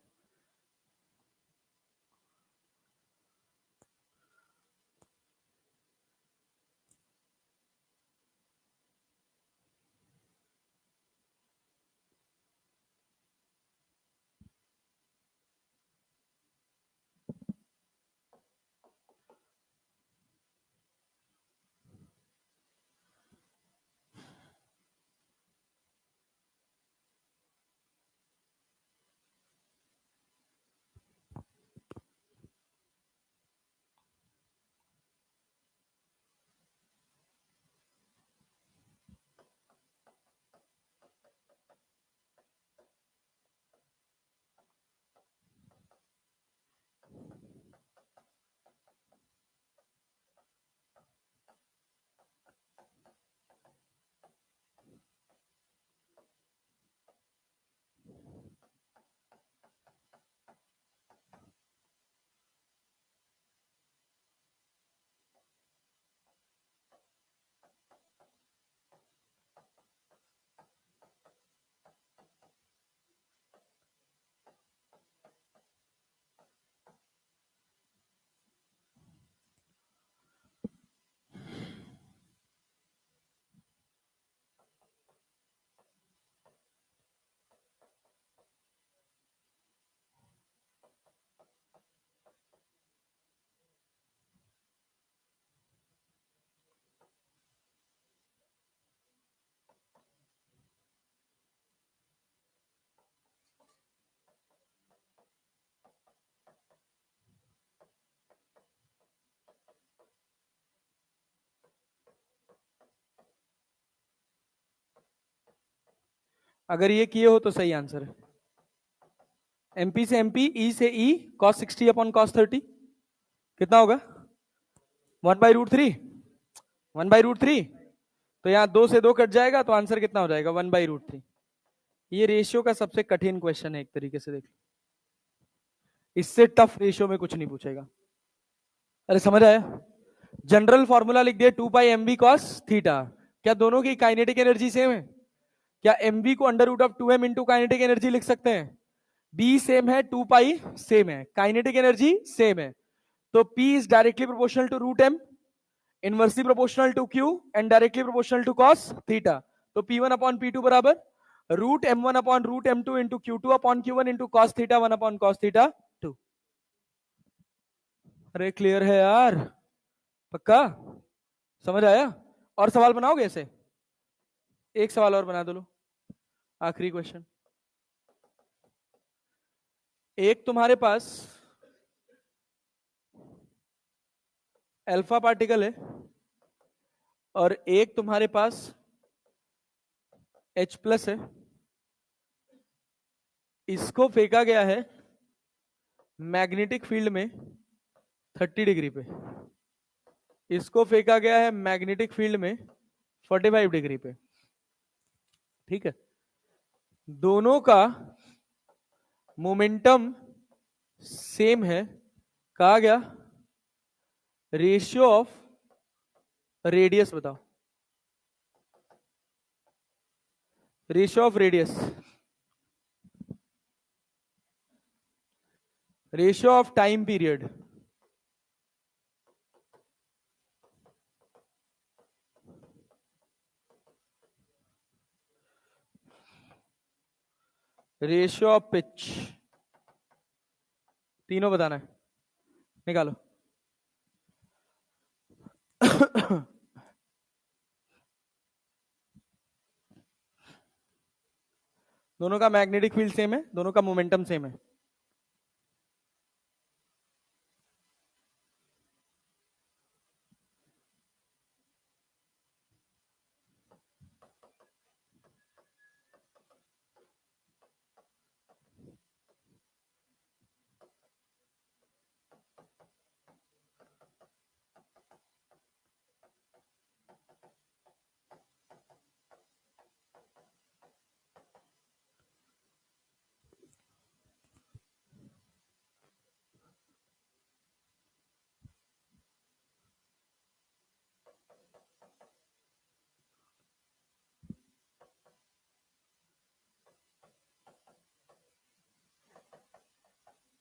अगर ये किए हो तो सही आंसर है। एमपी से एमपी, ई से ई, कॉस 60 अपॉन कॉस 30 कितना होगा? 1/√3। 1/√3, तो यहां 2 से 2 कट जाएगा, तो आंसर कितना हो जाएगा? 1/√3। ये रेशियो का सबसे कठिन क्वेश्चन है एक तरीके से देख, इससे टफ रेशियो में कुछ नहीं पूछेगा। अरे समझ आया? जनरल फॉर्मूला लिख दिया 2πmv cos थीटा। क्या दोनों की काइनेटिक एनर्जी सेम है? क्या mv को √2m इंटू काइनेटिक एनर्जी लिख सकते हैं? b सेम है, 2π सेम है, काइनेटिक एनर्जी सेम है, तो p is directly proportional to √m, inversely proportional to q and directly proportional to cos theta. तो p1 अपॉन p2 बराबर √m1 upon √m2 into q2 upon q1 into cos theta 1 upon cos theta 2। अरे क्लियर है यार? पक्का समझ आया? और सवाल बनाओगे ऐसे? एक सवाल और बना दो लो, आखिरी क्वेश्चन। एक तुम्हारे पास अल्फा पार्टिकल है और एक तुम्हारे पास H+ है। इसको फेंका गया है मैग्नेटिक फील्ड में 30 डिग्री पे, इसको फेंका गया है मैग्नेटिक फील्ड में 45 डिग्री पे। ठीक है, दोनों का मोमेंटम सेम है। कहा गया रेशियो ऑफ रेडियस बताओ। Ratio of radius, ratio of time period, ratio of pitch, तीनों बताना है। निकालो। दोनों का मैग्नेटिक फील्ड सेम है, दोनों का मोमेंटम सेम है।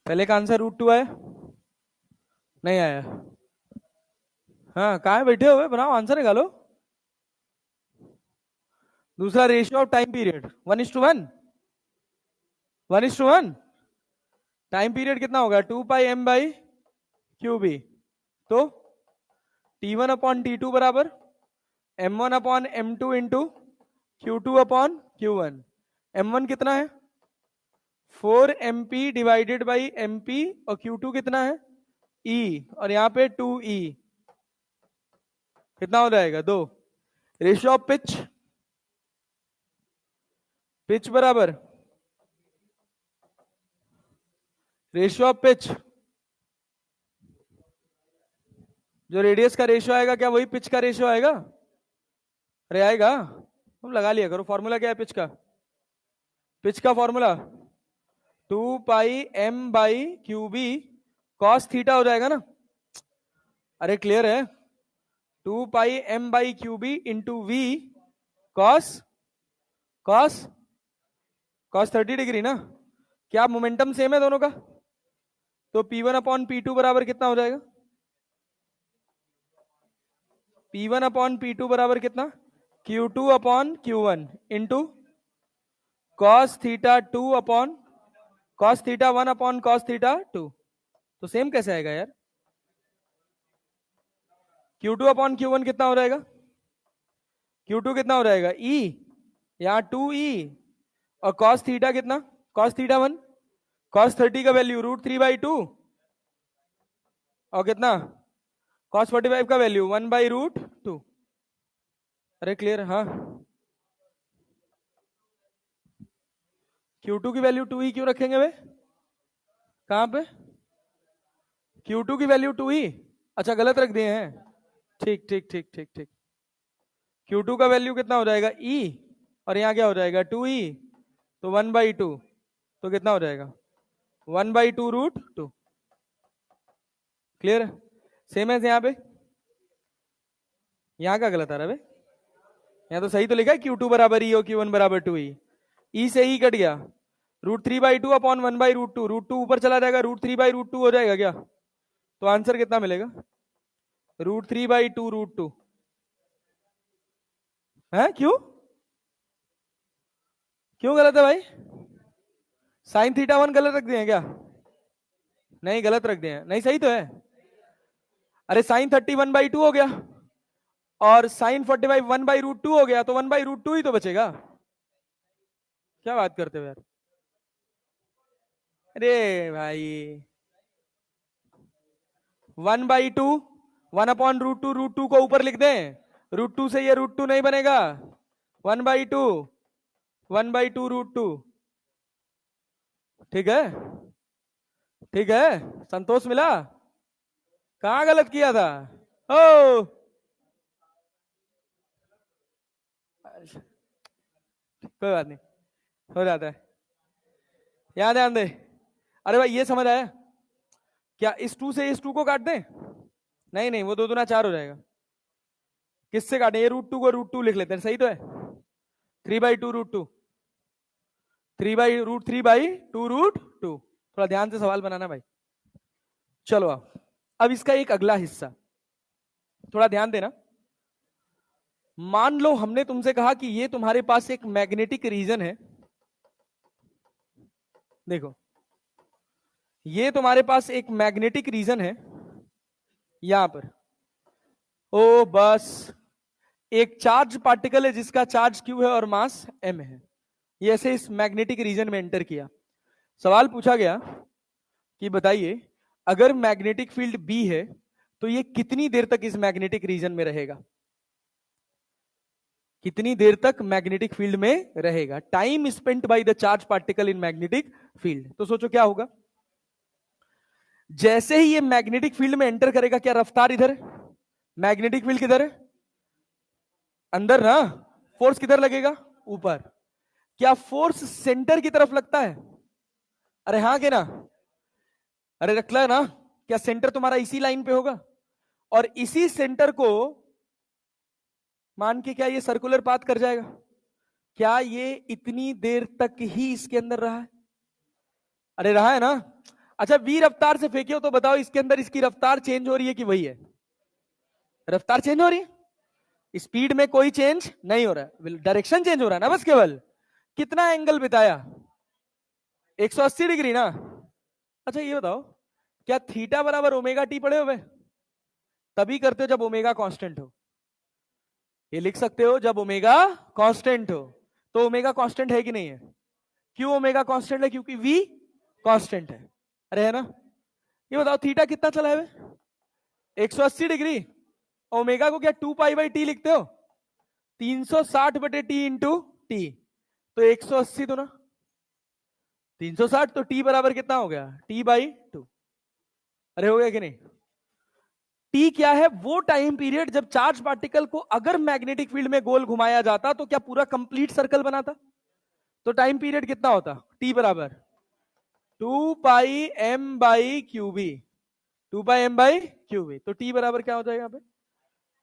पहले का आंसर √2 आया? नहीं आया? हाँ, कहाँ है बैठे हुए? बनाओ, आंसर निकालो। दूसरा ratio of time period 1:1, 1:1। Time period कितना होगा? 2πm/QB। तो T1 अपॉन T2 बराबर M1 upon M2 into Q2 upon Q1। M1 कितना है? 4mp डिवाइडेड बाई mp, और Q2 कितना है? E, और यहां पे 2E, कितना हो जाएगा? 2। रेशियो ऑफ पिच, पिच बराबर रेशियो ऑफ पिच, जो रेडियस का रेशियो आएगा क्या वही पिच का रेशियो आएगा? अरे आएगा, तुम लगा लिया करो। फॉर्मूला क्या है पिच का? पिच का फॉर्मूला 2πm/QB cos थीटा हो जाएगा ना? अरे क्लियर है? 2πm/QB into V cos cos cos 30 degree ना? क्या मोमेंटम सेम है दोनों का? तो P1 अपॉन P2 बराबर कितना हो जाएगा? P1 अपॉन P2 बराबर कितना? Q2 upon Q1 into cos theta 2 upon cos theta 1 upon cos theta 2। तो सेम कैसे आएगा यार? Q2 अपॉन Q1 कितना हो जाएगा? Q2 कितना हो जाएगा? E, यहाँ 2E, और cos थीटा कितना? cos थीटा 1, cos 30 का वैल्यू √3/2, और कितना? cos 45 का वैल्यू 1/√2। अरे क्लियर? हाँ, Q2 की वैल्यू 2 ही क्यों रखेंगे वे? कहां पे? Q2 की वैल्यू 2 ही? अच्छा गलत रख दिए हैं। ठीक ठीक ठीक ठीक ठीक। Q2 का वैल्यू कितना हो जाएगा? E, और यहाँ क्या हो जाएगा? 2E, तो 1/2, तो कितना हो जाएगा? 1/2√2। क्लियर है? सेम है यहाँ पे। यहाँ का गलत आ रहा है? यहाँ तो सही तो लिखा है Q2 बराबर E और Q1 बराबर 2E। E से E कट गया, √3/2 अपॉन 1/√2, √2 ऊपर चला जाएगा, √3/√2 हो जाएगा क्या? तो आंसर कितना मिलेगा? √3/2√2 है। क्यों क्यों गलत है भाई? साइन थीटा 1 गलत रख दिए हैं क्या? नहीं गलत रख दिए हैं, नहीं सही तो है। अरे साइन 30 1/2 हो गया, और साइन 45 1/√2 हो गया, तो 1/√2 ही तो बचेगा। क्या बात करते हो यार? अरे भाई 1/2, 1/√2, √2 को ऊपर लिख दें, √2 से ये √2 नहीं बनेगा, 1/2, 1/2√2। ठीक है? ठीक है, संतोष मिला? कहां गलत किया था? ओ कोई बात नहीं, हो जाता है। यहाँ ध्यान दे। अरे भाई ये समझ आया क्या? इस 2 से इस 2 को काट दें? नहीं नहीं, वो 2 दूना 4 हो जाएगा। किससे काटें? ये √2 को √2 लिख लेते हैं, सही तो है। 3/2√2, 3/√2 थोड़ा ध्यान से सवाल बनाना भाई। चलो अब इसका एक अगला हिस्सा थोड़ा ध्यान देना। मान लो हमने तुमसे कहा कि ये तुम्हारे पास एक मैग्नेटिक रीजन है। देखो ये तुम्हारे पास एक मैग्नेटिक रीजन है यहां पर। ओ बस एक चार्ज पार्टिकल है जिसका चार्ज Q है और मास M है। ये ऐसे इस मैग्नेटिक रीजन में एंटर किया। सवाल पूछा गया कि बताइए अगर मैग्नेटिक फील्ड B है तो ये कितनी देर तक इस मैग्नेटिक रीजन में रहेगा? कितनी देर तक मैग्नेटिक फील्ड में रहेगा? Time spent by the charge particle in magnetic field. तो सोचो क्या होगा? जैसे ही ये मैग्नेटिक फील्ड में एंटर करेगा, क्या रफ्तार इधर है? मैग्नेटिक फील्ड किधर है? अंदर ना। फोर्स किधर लगेगा? ऊपर। क्या फोर्स सेंटर की तरफ लगता है? अरे हाँ के ना? अरे रखला है ना? क्या सेंटर तुम्हारा इसी लाइन पे होगा? और इसी सेंटर को मान के क्या ये सर्कुलर पाथ कर जाएगा? क्या ये इतनी देर तक ही इसके अंदर रहा है? अरे रहा है ना? अच्छा वी रफ्तार से फेंके हो तो बताओ इसके अंदर इसकी रफ्तार चेंज हो रही है कि वही है? रफ्तार चेंज हो रही है, स्पीड में कोई चेंज नहीं हो रहा है, डायरेक्शन चेंज हो रहा है ना बस। केवल कितना एंगल बिताया? 180 डिग्री ना। अच्छा ये बताओ क्या थीटा बराबर ओमेगा टी पढ़े हुए? तभी करते हो जब ओमेगा कांस्टेंट हो। ये लिख सकते हो जब ओमेगा कांस्टेंट हो। तो ओमेगा कांस्टेंट है कि नहीं है? क्यों ओमेगा कांस्टेंट है? क्योंकि वी कांस्टेंट है। अरे है ना? ये बताओ थीटा कितना चला है? 180 डिग्री। ओमेगा को क्या 2π/t लिखते हो? 360/t इंटू टी, तो 180 तो ना 360, तो t बराबर कितना हो गया? t/2। अरे हो गया कि नहीं? टी क्या है? वो टाइम पीरियड जब चार्ज पार्टिकल को अगर मैग्नेटिक फील्ड में गोल घुमाया जाता तो क्या पूरा कंप्लीट सर्कल बनाता? तो टाइम पीरियड कितना होता? टी बराबर 2πm/क्यूबी, 2πm/क्यूबी। तो टी बराबर क्या हो जाएगा यहाँ पे?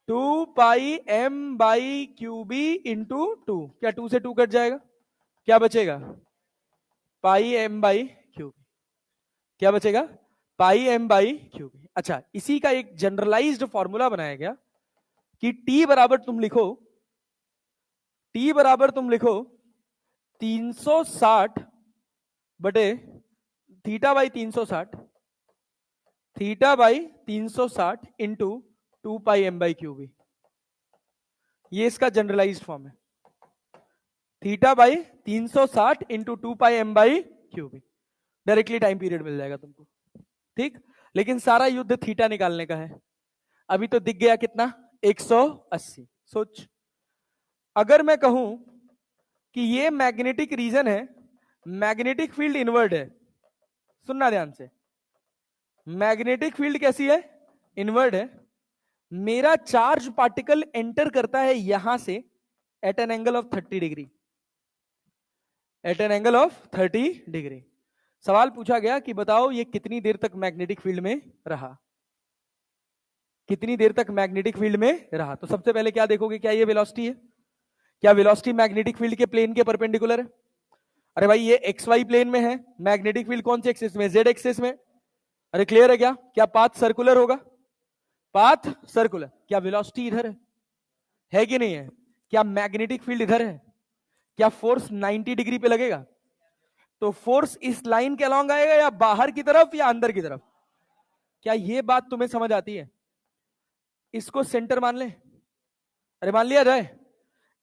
2πm/क्यूबी इंटू 2। क्या 2 से 2 कट जाएगा? क्या बचेगा? πm/क्यूबी। क्या बचेगा? πm/क्यूबी। अच्छा इसी का एक जनरलाइज्ड फॉर्मूला बनाया गया कि T बराबर तुम लिखो, T बराबर तुम लिखो 360 बटे θ/360, θ/360 इंटू 2πm/क्यूबी। ये इसका जनरलाइज्ड फॉर्म है, θ/360 इंटू 2πm/क्यूबी। डायरेक्टली टाइम पीरियड मिल जाएगा तुमको। ठीक, लेकिन सारा युद्ध थीटा निकालने का है। अभी तो दिख गया कितना? 180। सोच अगर मैं कहूं कि ये मैग्नेटिक रीजन है मैग्नेटिक फील्ड इनवर्ड है, सुनना ध्यान से, मैग्नेटिक फील्ड कैसी है, इनवर्ड है। मेरा चार्ज पार्टिकल एंटर करता है यहां से at an angle of 30 degree, at an angle of 30 degree. सवाल पूछा गया कि बताओ ये कितनी देर तक मैग्नेटिक फील्ड में रहा, कितनी देर तक मैग्नेटिक फील्ड में रहा। तो सबसे पहले क्या देखोगे, क्या ये वेलोसिटी है, क्या वेलोसिटी मैग्नेटिक फील्ड के प्लेन के परपेंडिकुलर है। अरे भाई ये एक्स वाई प्लेन में है, मैग्नेटिक फील्ड कौन से एक्सिस में, जेड एक्सिस में। अरे क्लियर है क्या, क्या पाथ सर्कुलर होगा, पाथ सर्कुलर। क्या वेलोसिटी इधर है कि नहीं है, क्या मैग्नेटिक फील्ड इधर है, क्या फोर्स 90 डिग्री पे लगेगा। तो फोर्स इस लाइन के अलॉन्ग आएगा या बाहर की तरफ या अंदर की तरफ। क्या ये बात तुम्हें समझ आती है। इसको सेंटर मान ले, अरे मान लिया जाए,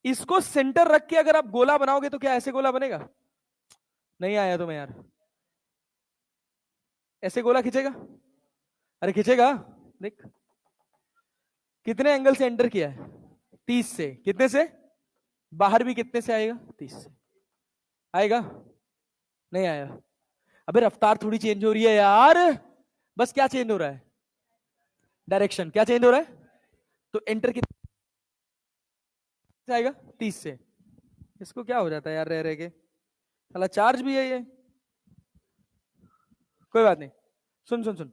इसको सेंटर रख के अगर आप गोला बनाओगे तो क्या ऐसे गोला बनेगा, नहीं आया तुम्हें यार, ऐसे गोला खींचेगा, अरे खींचेगा। देख कितने एंगल से एंटर किया है, 30 से, कितने से, बाहर भी कितने से आएगा, 30 से आएगा, नहीं आया। अबे रफ्तार थोड़ी चेंज हो रही है यार, बस क्या चेंज हो रहा है, डायरेक्शन, क्या चेंज हो रहा है। तो एंटर कितने से आएगा, 30 से। इसको क्या हो जाता है यार, रह रह के साला चार्ज भी है ये, कोई बात नहीं। सुन सुन सुन,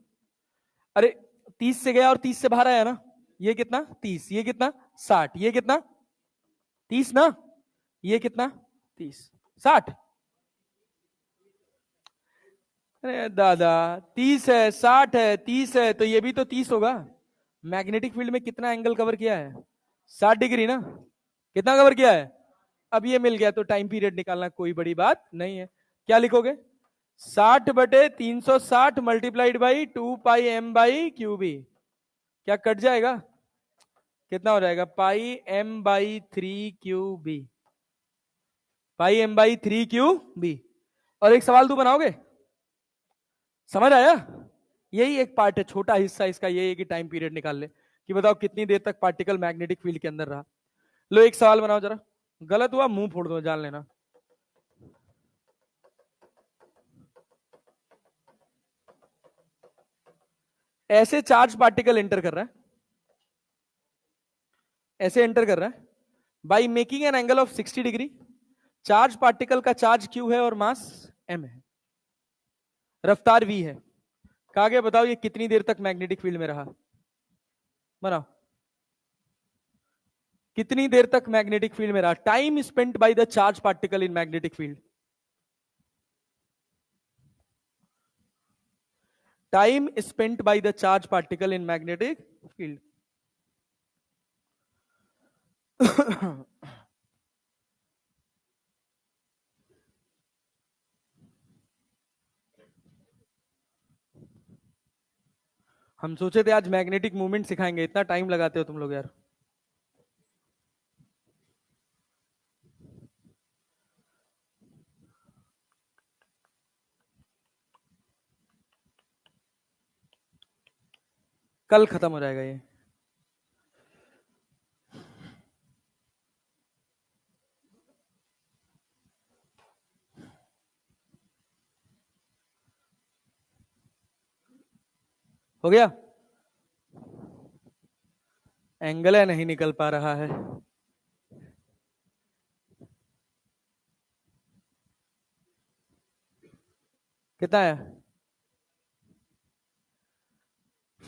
अरे 30 से गया और 30 से बाहर आया ना, ये कितना 30, ये कितना 60, ये कितना 30 ना, ये कितना 30, 60। अरे दादा 30 है, 60 है, 30 है, तो ये भी तो 30 होगा। मैग्नेटिक फील्ड में कितना एंगल कवर किया है, 60 डिग्री ना, कितना कवर किया है। अब ये मिल गया तो टाइम पीरियड निकालना कोई बड़ी बात नहीं है। क्या लिखोगे, 60/360 मल्टीप्लाइड बाई 2πm/क्यूबी, क्या कट जाएगा, कितना हो जाएगा, πm/3 क्यूबी, πm/3 क्यूबी। और एक सवाल तू बनाओगे, समझ आया। यही एक पार्ट है, छोटा हिस्सा इसका यही है कि टाइम पीरियड निकाल ले कि बताओ कितनी देर तक पार्टिकल मैग्नेटिक फील्ड के अंदर रहा। लो एक सवाल बनाओ जरा, गलत हुआ मुंह फोड़ दो, जान लेना। ऐसे चार्ज पार्टिकल एंटर कर रहा है, ऐसे एंटर कर रहा है by making an angle of 60 degree. Charge particle का चार्ज क्यू है और मास एम है, रफ्तार वी है। कहा गया बताओ ये कितनी देर तक मैग्नेटिक फील्ड में रहा, बनाओ कितनी देर तक मैग्नेटिक फील्ड में रहा, time spent by the charge particle in magnetic field, time spent by the charge particle in magnetic field. हम सोचे थे आज मैग्नेटिक मूवमेंट सिखाएंगे, इतना टाइम लगाते हो तुम लोग यार। कल खत्म हो जाएगा ये। हो गया, एंगल है नहीं निकल पा रहा है। कितना है,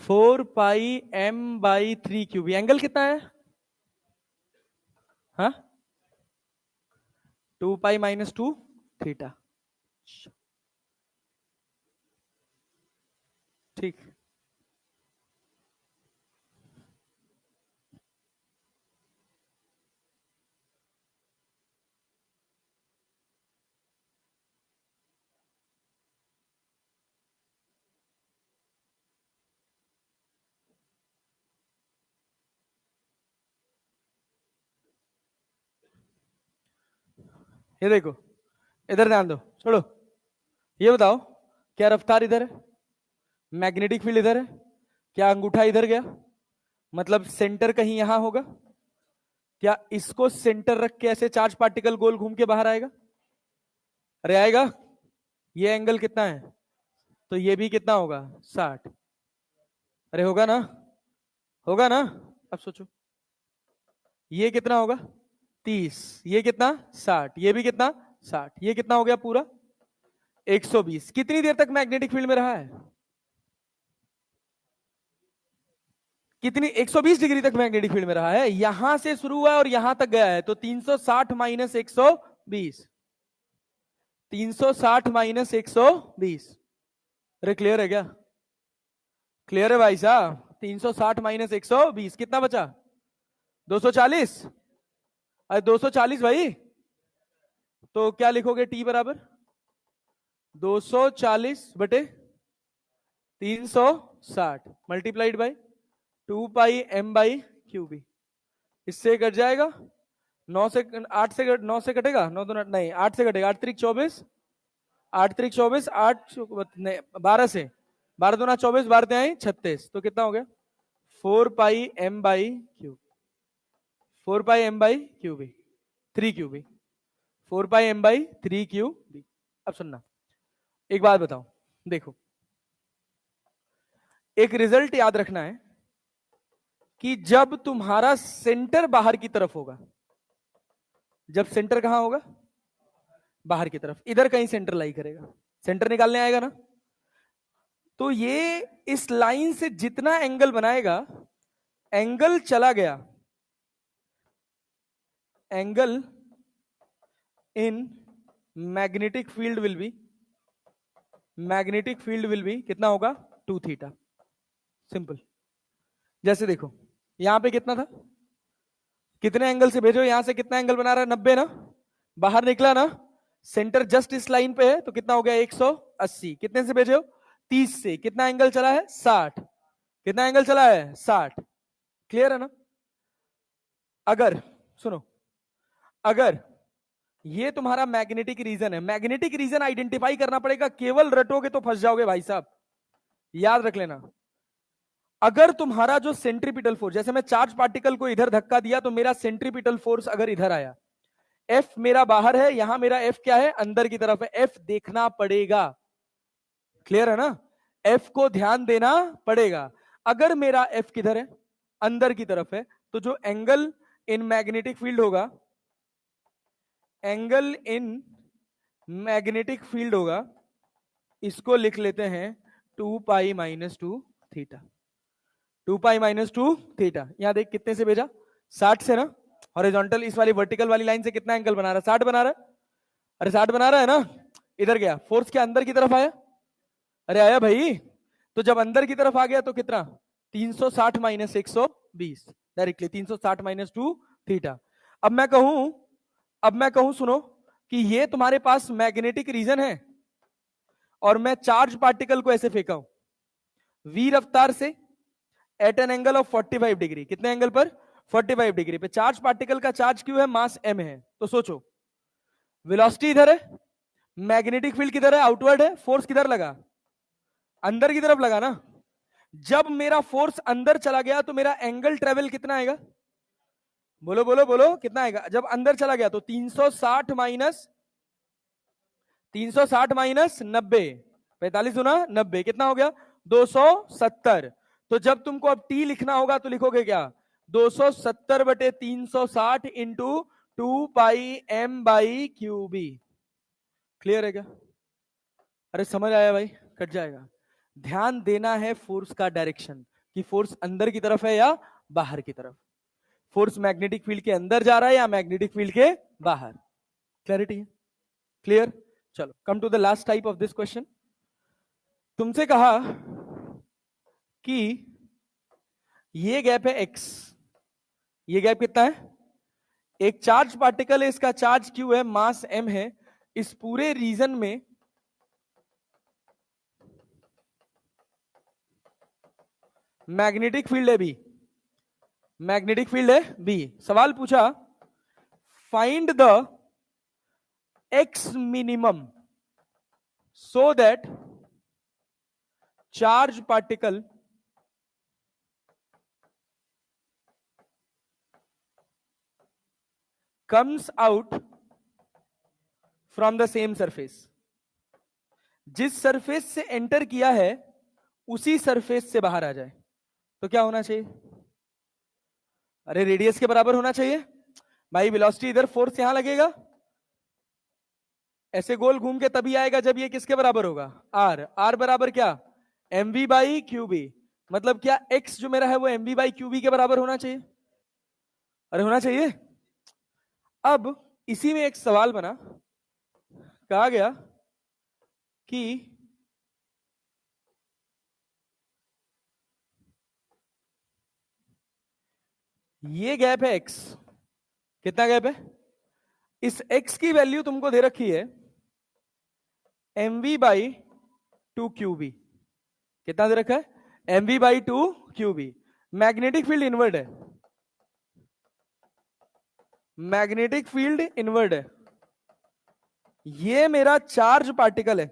4πm/3 क्यूबी। एंगल कितना है, हाँ 2π - 2 थीटा। ठीक, ये देखो, इधर ध्यान दो, छोड़ो। ये बताओ क्या रफ्तार इधर है, मैग्नेटिक फील्ड इधर है, क्या अंगूठा इधर गया, मतलब सेंटर कहीं यहां होगा। क्या इसको सेंटर रख के ऐसे चार्ज पार्टिकल गोल घूम के बाहर आएगा, अरे आएगा, ये एंगल कितना है, तो ये भी कितना होगा 60। अरे होगा ना, होगा ना। अब सोचो, ये कितना होगा 30, ये कितना 60, ये भी कितना 60, ये कितना हो गया पूरा 120। कितनी देर तक मैग्नेटिक फील्ड में रहा है, कितनी 120 डिग्री तक मैग्नेटिक फील्ड में रहा है। यहां से शुरू हुआ है और यहां तक गया है, तो 360 माइनस 120, 360 माइनस 120। अरे क्लियर है क्या, क्लियर है भाई साहब। 360 माइनस 120 कितना बचा 240। अरे 240 भाई, तो क्या लिखोगे टी बराबर 240 बटे 360 मल्टीप्लाइड बाई 2 पाई m/क्यूबी। इससे कट जाएगा 9 से 8 से 9 से कटेगा, 9 तो नहीं 8 से कटेगा, 8 त्रिक 24, 8 त्रिक 24, 8 नहीं 12 से, 12 दूना 24, 12 आई 36, तो कितना हो गया 4 पाई m/क्यूब, 4 पाई m/क्यूबी, 3 क्यूबी, 4 पाई m/3 क्यूबी। अब सुनना, एक बात बताओ, देखो एक रिजल्ट याद रखना है कि जब तुम्हारा सेंटर बाहर की तरफ होगा, जब सेंटर कहां होगा बाहर की तरफ, इधर कहीं सेंटर लाई करेगा, सेंटर निकालने आएगा ना, तो ये इस लाइन से जितना एंगल बनाएगा, एंगल चला गया, angle in magnetic field will be, magnetic field will be कितना होगा 2 थीटा। सिंपल। जैसे देखो यहां पे कितना था, कितने एंगल से भेजो, यहां से कितना एंगल बना रहा है 90 ना, बाहर निकला ना, सेंटर जस्ट इस लाइन पे है, तो कितना हो गया 180। कितने से भेजे हो 30 से, कितना एंगल चला है 60, कितना एंगल चला है 60। क्लियर है ना। अगर सुनो, अगर ये तुम्हारा मैग्नेटिक रीजन है, मैग्नेटिक रीजन आइडेंटिफाई करना पड़ेगा, केवल रटोगे तो फंस जाओगे भाई साहब, याद रख लेना। अगर तुम्हारा जो सेंट्रीपिटल फोर्स, जैसे मैं चार्ज पार्टिकल को इधर धक्का दिया तो मेरा सेंट्रीपिटल फोर्स अगर इधर आया, एफ मेरा बाहर है, यहां मेरा एफ क्या है अंदर की तरफ है, एफ देखना पड़ेगा। क्लियर है ना, एफ को ध्यान देना पड़ेगा। अगर मेरा एफ किधर है अंदर की तरफ है, तो जो एंगल इन मैग्नेटिक फील्ड होगा, एंगल इन मैग्नेटिक फील्ड होगा, इसको लिख लेते हैं 2 पाई-2 थीटा, 2 पाई-2 थीटा। यहां देख कितने से भेजा 60 से ना, हॉरिजॉन्टल इस वाली वर्टिकल वाली लाइन से कितना एंगल बना रहा है 60 बना रहा है, अरे 60 बना रहा है ना। इधर गया, फोर्स के अंदर की तरफ आया, अरे आया भाई, तो जब अंदर की तरफ आ गया तो कितना 360 माइनस 120, डायरेक्टली 360 माइनस 2 थीटा। अब मैं कहूं, अब मैं कहूं सुनो, कि ये तुम्हारे पास मैग्नेटिक रीजन है और मैं चार्ज पार्टिकल को ऐसे फेंका हूं वी रफ्तार से at an angle of 45 degree, कितने एंगल पर 45 डिग्री पे। चार्ज पार्टिकल का चार्ज क्यों है, मास m है, तो सोचो वेलोसिटी इधर है, मैग्नेटिक फील्ड किधर है आउटवर्ड है, फोर्स किधर लगा अंदर की तरफ लगा ना। जब मेरा फोर्स अंदर चला गया तो मेरा एंगल ट्रेवल कितना आएगा, बोलो बोलो बोलो कितना आएगा, जब अंदर चला गया तो 360 माइनस 90, 45 गुना 90 कितना हो गया 270। तो जब तुमको अब टी लिखना होगा तो लिखोगे क्या 270 बटे 360 इंटू 2 पाई m/क्यूबी। क्लियर है क्या, अरे समझ आया भाई, कट जाएगा। ध्यान देना है फोर्स का डायरेक्शन, कि फोर्स अंदर की तरफ है या बाहर की तरफ, फोर्स मैग्नेटिक फील्ड के अंदर जा रहा है या मैग्नेटिक फील्ड के बाहर। क्लैरिटी है, क्लियर। चलो come to the last type of this question. तुमसे कहा कि ये गैप है x, ये गैप कितना है, एक चार्ज पार्टिकल है, इसका चार्ज q है, मास m है, इस पूरे रीजन में मैग्नेटिक फील्ड है बी, मैग्नेटिक फील्ड है बी। सवाल पूछा find the x minimum so that charge particle comes out from the same surface. जिस सरफेस से एंटर किया है उसी सरफेस से बाहर आ जाए तो क्या होना चाहिए? अरे रेडियस के बराबर होना चाहिए भाई। वेलोसिटी इधर, फोर्स यहां लगेगा, ऐसे गोल घूम के तभी आएगा जब ये किसके बराबर होगा? आर। आर बराबर क्या? M v by q b. मतलब क्या एक्स जो मेरा है वो m v by q b के बराबर होना चाहिए? अरे होना चाहिए। अब इसी में एक सवाल बना, कहा गया कि ये गैप है एक्स। कितना गैप है? इस एक्स की वैल्यू तुमको दे रखी है m v by two q b. कितना दे रखा है? M v by two q b. Magnetic field inward है, मैग्नेटिक फील्ड इनवर्ड है। ये मेरा चार्ज पार्टिकल है,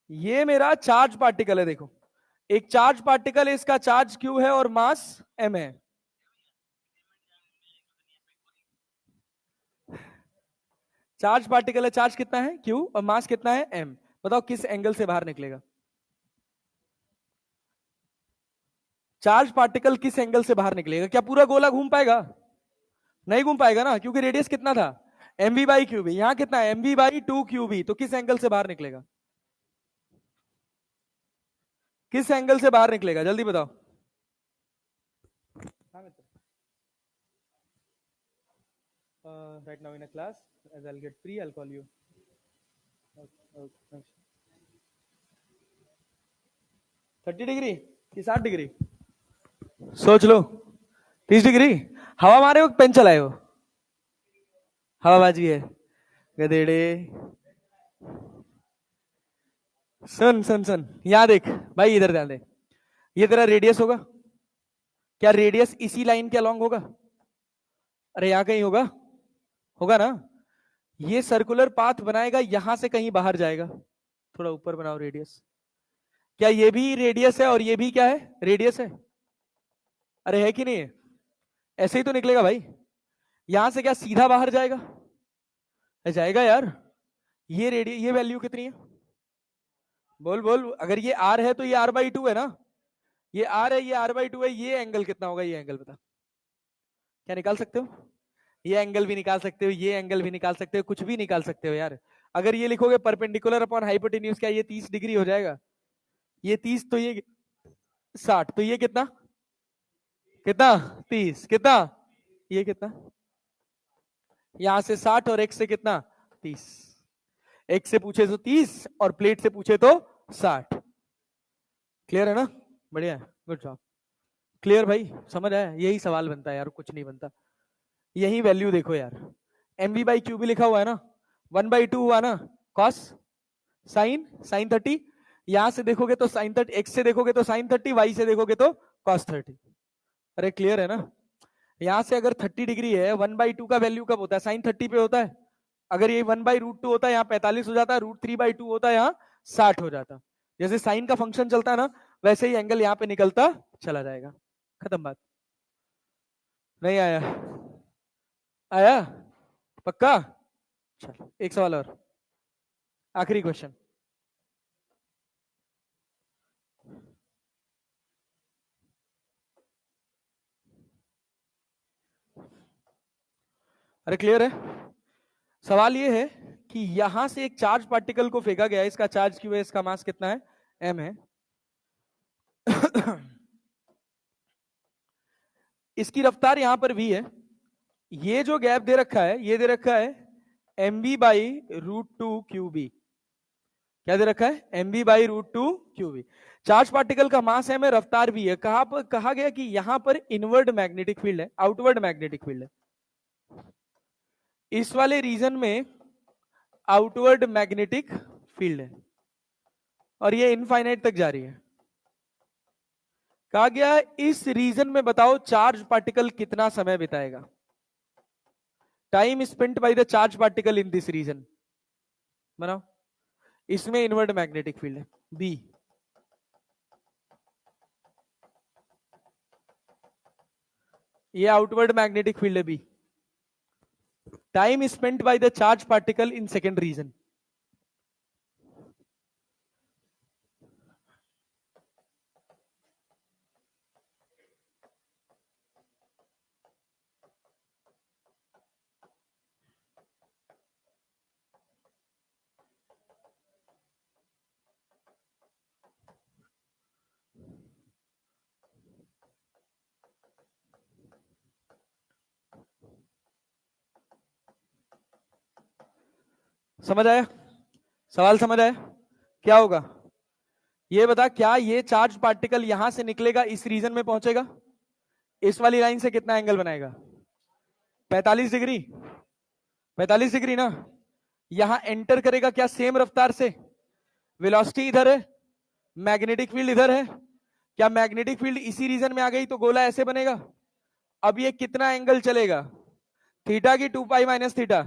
ये मेरा चार्ज पार्टिकल है। देखो, एक चार्ज पार्टिकल है, इसका चार्ज क्यू है और मास एम है। चार्ज पार्टिकल है, चार्ज कितना है? क्यू, और मास कितना है? एम। बताओ किस एंगल से बाहर निकलेगा? चार्ज पार्टिकल किस एंगल से बाहर निकलेगा? क्या पूरा गोला घूम पाएगा? नहीं घूम पाएगा ना, क्योंकि रेडियस कितना था? M b by q b. यहां कितना है? M b by two q b. तो किस एंगल से बाहर निकलेगा? किस एंगल से बाहर निकलेगा? जल्दी बताओ। Right now in a class, as I'll get free, I'll call you. Okay, thanks. 30 degree कि 60 डिग्री? सोच लो। 30 डिग्री? हवा मारे हो पेन चलाए हो? हवाबाजी है गधेड़े। सुन सुन सुन, यहां देख भाई, इधर ध्यान दे। ये तेरा रेडियस होगा। क्या रेडियस इसी लाइन के अलोंग होगा? अरे यहां कहीं होगा, होगा ना? ये सर्कुलर पाथ बनाएगा, यहां से कहीं बाहर जाएगा। थोड़ा ऊपर बनाओ रेडियस। क्या ये भी रेडियस है और ये भी क्या है? रेडियस है। अरे है कि नहीं है? ऐसे ही तो निकलेगा भाई। यहां से क्या सीधा बाहर जाएगा? जाएगा यार। ये रेडियस, ये वैल्यू कितनी है? बोल बोल। अगर ये आर है तो ये आर बाई टू है ना? ये आर है, ये आर बाई टू है। ये एंगल कितना होगा? ये एंगल बता। क्या निकाल सकते हो? ये एंगल भी निकाल सकते हो, ये एंगल भी निकाल सकते हो, कुछ भी निकाल सकते हो यार। अगर ये लिखोगे परपेंडिकुलर अपॉन हाइपोटेन्यूज, क्या ये 30 डिग्री हो जाएगा? ये 30, तो ये 60, तो ये कितना? कितना? 30। कितना? ये कितना? यहां से 60 और x से कितना? 30। x से पूछे तो 30 और प्लेट से पूछे तो 60। क्लियर है ना? बढ़िया, गुड जॉब। क्लियर भाई, समझ आया? यही सवाल बनता है यार, कुछ नहीं बनता। यही वैल्यू देखो यार, एम वी बाई क्यू भी लिखा हुआ है ना, 1/2 हुआ ना, कॉस साइन, साइन 30। यहां से देखोगे तो साइन 30, एक्स से देखोगे तो साइन 30, वाई से देखोगे तो कॉस 30। अरे क्लियर है ना? यहां से अगर 30 डिग्री है, 1/2 का वैल्यू कब होता है? साइन 30 पे होता है। अगर ये 1/√2 होता है, यहाँ 45 हो जाता है। √3/2 होता है, यहाँ 60 हो जाता है। जैसे साइन का फंक्शन चलता है ना, वैसे ही एंगल यहाँ पे निकलता चला जाएगा। खत्म बात। नहीं आया? आया? पक्का? चल एक सवाल और, आखिरी क्वेश्चन। अरे क्लियर है? सवाल ये है कि यहां से एक चार्ज पार्टिकल को फेंका गया है, इसका चार्ज क्यू है, इसका मास कितना है? एम है। इसकी रफ्तार यहां पर भी है। ये जो गैप दे रखा है, ये दे रखा है m b by √2 Q b. क्या दे रखा है? M b by √2 Q b. Charge particle का मास है में, रफ्तार भी है। कहां पर कहा गया कि यहां पर इनवर्ड मैग्नेटिक फील्ड है, आउटवर्ड मैग्नेटिक फील्ड है। इस वाले रीजन में आउटवर्ड मैग्नेटिक फील्ड है और ये इनफाइनाइट तक जा रही है। कहा गया इस रीजन में बताओ चार्ज पार्टिकल कितना समय बिताएगा? Time spent by the charge particle in this region. बनाओ। इसमें इनवर्ड मैग्नेटिक फील्ड है, बी। ये आउटवर्ड मैग्नेटिक फील्ड है, B. Time spent by the charge particle in second region. समझ आया? सवाल समझ आया? क्या होगा ये बता, क्या ये चार्ज पार्टिकल यहां से निकलेगा, इस रीजन में पहुंचेगा, इस वाली लाइन से कितना एंगल बनाएगा? 45 डिग्री। 45 डिग्री ना। यहां एंटर करेगा क्या सेम रफ्तार से? वेलोसिटी इधर है, मैग्नेटिक फील्ड इधर है। क्या मैग्नेटिक फील्ड इसी रीजन में आ गई तो गोला ऐसे बनेगा? अब ये कितना एंगल चलेगा? थीटा की 2 pi minus theta,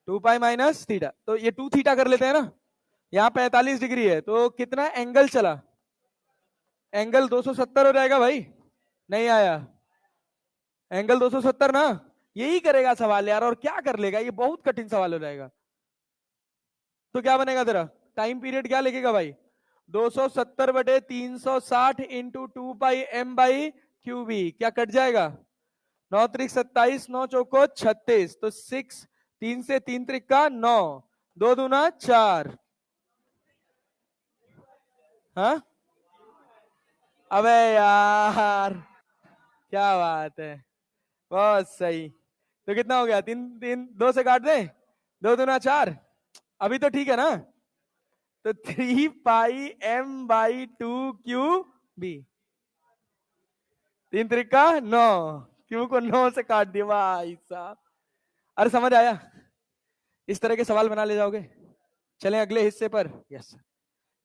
2 pi minus theta, तो ये 2 थीटा कर लेते हैं ना। यहाँ 45 डिग्री है तो कितना एंगल चला? एंगल 270 हो जाएगा भाई। नहीं आया? एंगल 270 ना। यही करेगा सवाल यार, और क्या कर लेगा, ये बहुत कठिन सवाल हो जाएगा। तो क्या बनेगा तेरा टाइम पीरियड, क्या लिखेगा भाई? 270 बटे 360 into 2 pi M by q b. क्या कट जाएगा? 9 त्रिक 27, 9 चौको 36, तो 6, 3 से 3 त्रिक का 9, 2 दूना 4। हाँ अबे यार, क्या बात है, बहुत सही। तो कितना हो गया? 3 3, 2 से काट दे, 2 दूना 4। अभी तो ठीक है ना? तो 3 pi M by 2 Q B. 3 त्रिका 9, क्यू को 9 से काट दिया भाई साहब। अरे समझ आया? इस तरह के सवाल बना ले जाओगे। चलें अगले हिस्से पर। यस सर,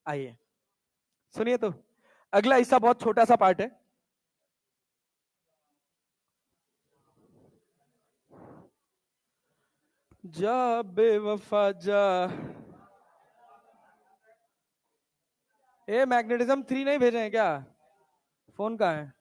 आइए सुनिए। तो अगला हिस्सा बहुत छोटा सा पार्ट है। जा बेवफा जा। ए मैग्नेटिज्म 3 नहीं भेजे हैं क्या? फोन कहाँ है?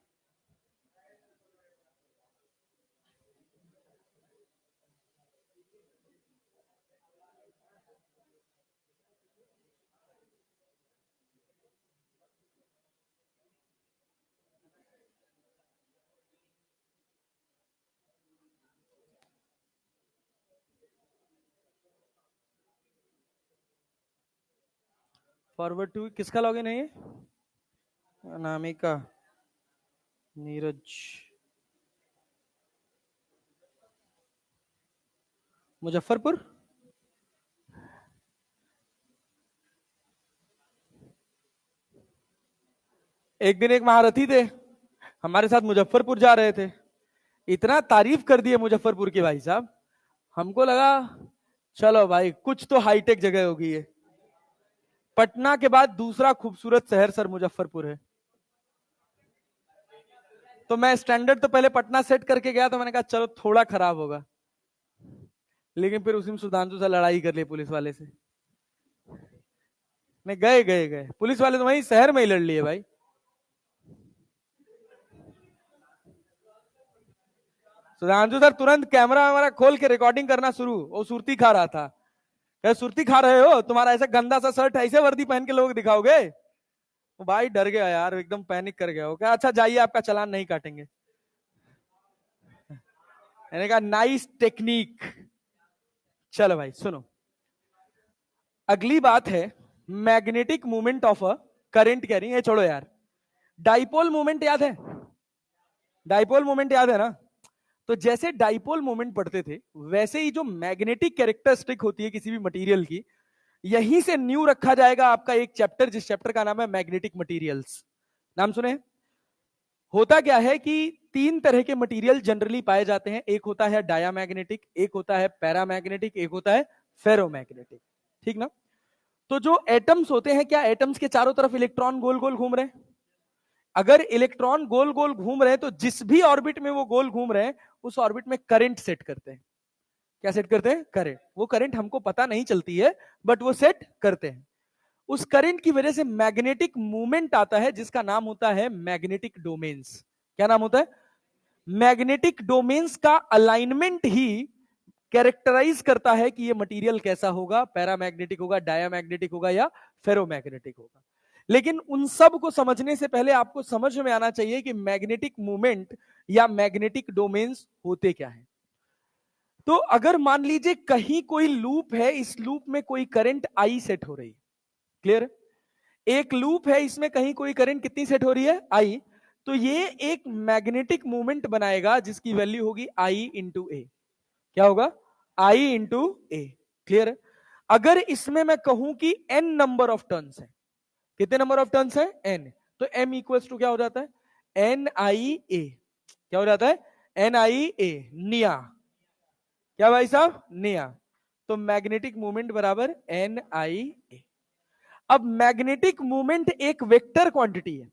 फॉरवर्ड टू किसका लॉगिन है ये? अनामिका, नीरज, मुजफ्फरपुर। एक दिन एक महारथी थे, हमारे साथ मुजफ्फरपुर जा रहे थे। इतना तारीफ कर दिए मुजफ्फरपुर की भाई साहब, हमको लगा चलो भाई कुछ तो हाईटेक जगह होगी ये। पटना के बाद दूसरा खूबसूरत शहर सर मुजफ्फरपुर है। तो मैं स्टैंडर्ड तो पहले पटना सेट करके गया, तो मैंने कहा चलो थोड़ा खराब होगा, लेकिन फिर उसी में सुधांशु से लड़ाई कर ली पुलिस वाले से। नहीं, गए गए गए पुलिस वाले तो वहीं शहर में ही लड़ लिए भाई। सुधांशु सर तुरंत कैमरा वैमरा खोल के रिकॉर्डिंग करना शुरू। वो सुरती खा रहा था। कहे सुरती खा रहे हो, तुम्हारा ऐसा गंदा सा शर्ट, ऐसे वर्दी पहन के लोग दिखाओगे? वो भाई डर गया यार, एकदम पैनिक कर गया। वो कहा अच्छा जाइए, आपका चालान नहीं काटेंगे। मैंने कहा नाइस टेक्निक। चलो भाई सुनो, अगली बात है magnetic movement of a current carrying. ये छोड़ो यार, डाइपोल मूवमेंट याद है? डाइपोल मूवमेंट याद है ना? तो जैसे डाइपोल मोमेंट पढ़ते थे, वैसे ही जो मैग्नेटिक कैरेक्टरिस्टिक होती है किसी भी मटेरियल की, यहीं से न्यू रखा जाएगा आपका एक चैप्टर, जिस चैप्टर का नाम है मैग्नेटिक मटेरियल्स। नाम सुने? होता क्या है कि 3 तरह के मटेरियल जनरली पाए जाते हैं। एक होता है डायामैग्नेटिक, एक होता है पैरामैग्नेटिक, एक होता है फेरोमैग्नेटिक। ठीक ना? तो जो एटम्स होते हैं, क्या एटम्स के चारों तरफ इलेक्ट्रॉन गोल गोल घूम रहे हैं? अगर इलेक्ट्रॉन गोल गोल घूम रहे हैं, तो जिस भी ऑर्बिट में वो गोल घूम रहे हैं, उस ऑर्बिट में करंट सेट करते हैं। क्या सेट करते हैं? करंट। वो करंट हमको पता नहीं चलती है, बट वो सेट करते हैं। उस करंट की वजह से मैग्नेटिक मूवमेंट आता है, जिसका नाम होता है मैग्नेटिक डोमेन्स। क्या नाम होता है? मैग्नेटिक डोमेन्स का अलाइनमेंट ही कैरेक्टराइज करता है कि ये मटेरियल कैसा होगा, पैरामैग्नेटिक होगा, डायामैग्नेटिक होगा या फेरोमैग्नेटिक होगा। लेकिन उन सब को समझने से पहले आपको समझ में आना चाहिए कि मैग्नेटिक मूवमेंट या मैग्नेटिक डोमेन्स होते क्या है। तो अगर मान लीजिए कहीं कोई लूप है, इस लूप में कोई करंट आई सेट हो रही है, क्लियर? एक लूप है, इसमें कहीं कोई करंट कितनी सेट हो रही है, आई। तो ये एक मैग्नेटिक मूवमेंट बनाएगा जिसकी वैल्यू होगी आई इंटू ए। क्या होगा, आई इंटू ए, क्लियर है? अगर इसमें मैं कहूं कि एन नंबर ऑफ टर्न्स है, कितने नंबर ऑफ टर्न्स है, एन, तो एम इक्वल्स टू क्या हो जाता है, एन आई ए। क्या हो जाता है, एन आई ए, निया। क्या भाई साहब, निया। तो मैग्नेटिक मूवमेंट बराबर एन आई ए। अब मैग्नेटिक मूवमेंट एक वेक्टर क्वांटिटी है।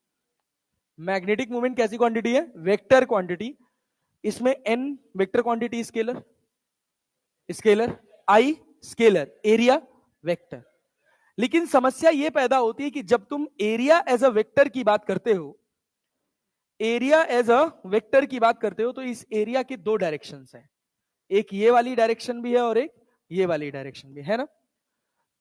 मैग्नेटिक मूवमेंट कैसी क्वांटिटी है, वेक्टर क्वांटिटी। इसमें N vector quantity, scalar scalar, I scalar, area vector. लेकिन समस्या यह पैदा होती है कि जब तुम एरिया एज अ वेक्टर की बात करते हो, एरिया एज अ वेक्टर की बात करते हो, तो इस एरिया के दो डायरेक्शंस हैं, एक ये वाली डायरेक्शन भी है और एक ये वाली डायरेक्शन भी है ना।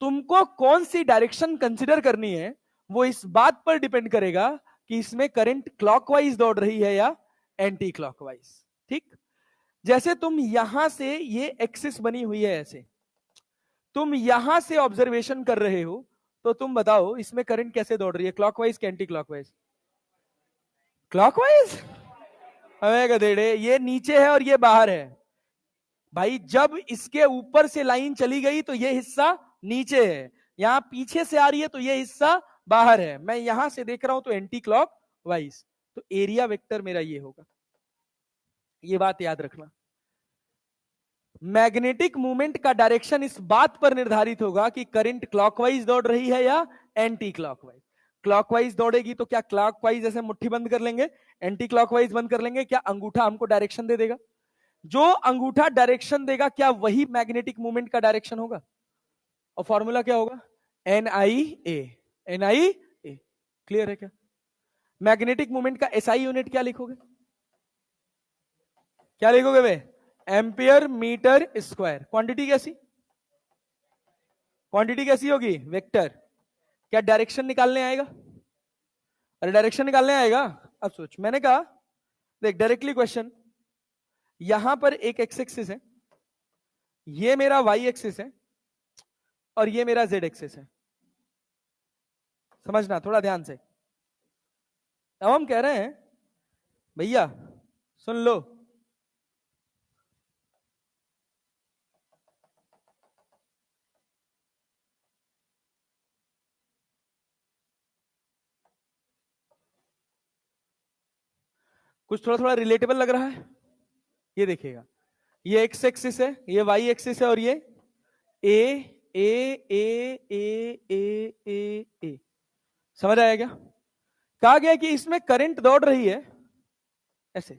तुमको कौन सी डायरेक्शन कंसिडर करनी है वो इस बात पर डिपेंड करेगा कि इसमें करंट क्लॉकवाइज दौड़ रही है या एंटी क्लॉकवाइज। ठीक, जैसे तुम यहां से, ये एक्सिस बनी हुई है ऐसे, तुम यहां से ऑब्जर्वेशन कर रहे हो, तो तुम बताओ इसमें करंट कैसे दौड़ रही है, क्लॉकवाइज कि एंटी क्लॉकवाइज? क्लॉकवाइज। हमें गधेड़े, ये नीचे है और ये बाहर है भाई। जब इसके ऊपर से लाइन चली गई तो ये हिस्सा नीचे है, यहां पीछे से आ रही है तो ये हिस्सा बाहर है, मैं यहां से देख रहा हूं तो एंटी क्लॉक वाइज। तो एरिया वेक्टर मेरा ये होगा, ये बात याद रखना। मैग्नेटिक मूवमेंट का डायरेक्शन इस बात पर निर्धारित होगा कि करंट क्लॉकवाइज दौड़ रही है या एंटी क्लॉकवाइज। क्लॉकवाइज दौड़ेगी तो क्या क्लॉकवाइज ऐसे मुट्ठी बंद कर लेंगे, एंटी क्लॉकवाइज बंद कर लेंगे, क्या अंगूठा हमको डायरेक्शन दे देगा? जो अंगूठा डायरेक्शन देगा क्या वही मैग्नेटिक मूवमेंट का डायरेक्शन होगा? और फॉर्मूला क्या होगा, N I A, N I A. Clear है क्या? मैग्नेटिक मूवमेंट का एसआई यूनिट क्या लिखोगे, क्या लिखोगे वे, एम्पियर मीटर स्क्वायर। क्वांटिटी कैसी, क्वांटिटी कैसी होगी, वेक्टर। क्या डायरेक्शन निकालने आएगा, अरे डायरेक्शन निकालने आएगा। अब सोच, मैंने कहा देख डायरेक्टली क्वेश्चन, यहां पर एक एक्स एक्सिस है, ये मेरा वाई एक्सिस है और ये मेरा जेड एक्सिस है। समझना थोड़ा ध्यान से। अब हम कह रहे हैं भैया सुन लो, कुछ थोड़ा थोड़ा रिलेटेबल लग रहा है। ये देखिएगा, ये एक्स एक्सिस है, ये वाई एक्सिस है और ये ए ए ए ए ए ए ए। समझ आया क्या? कहा गया कि इसमें करंट दौड़ रही है ऐसे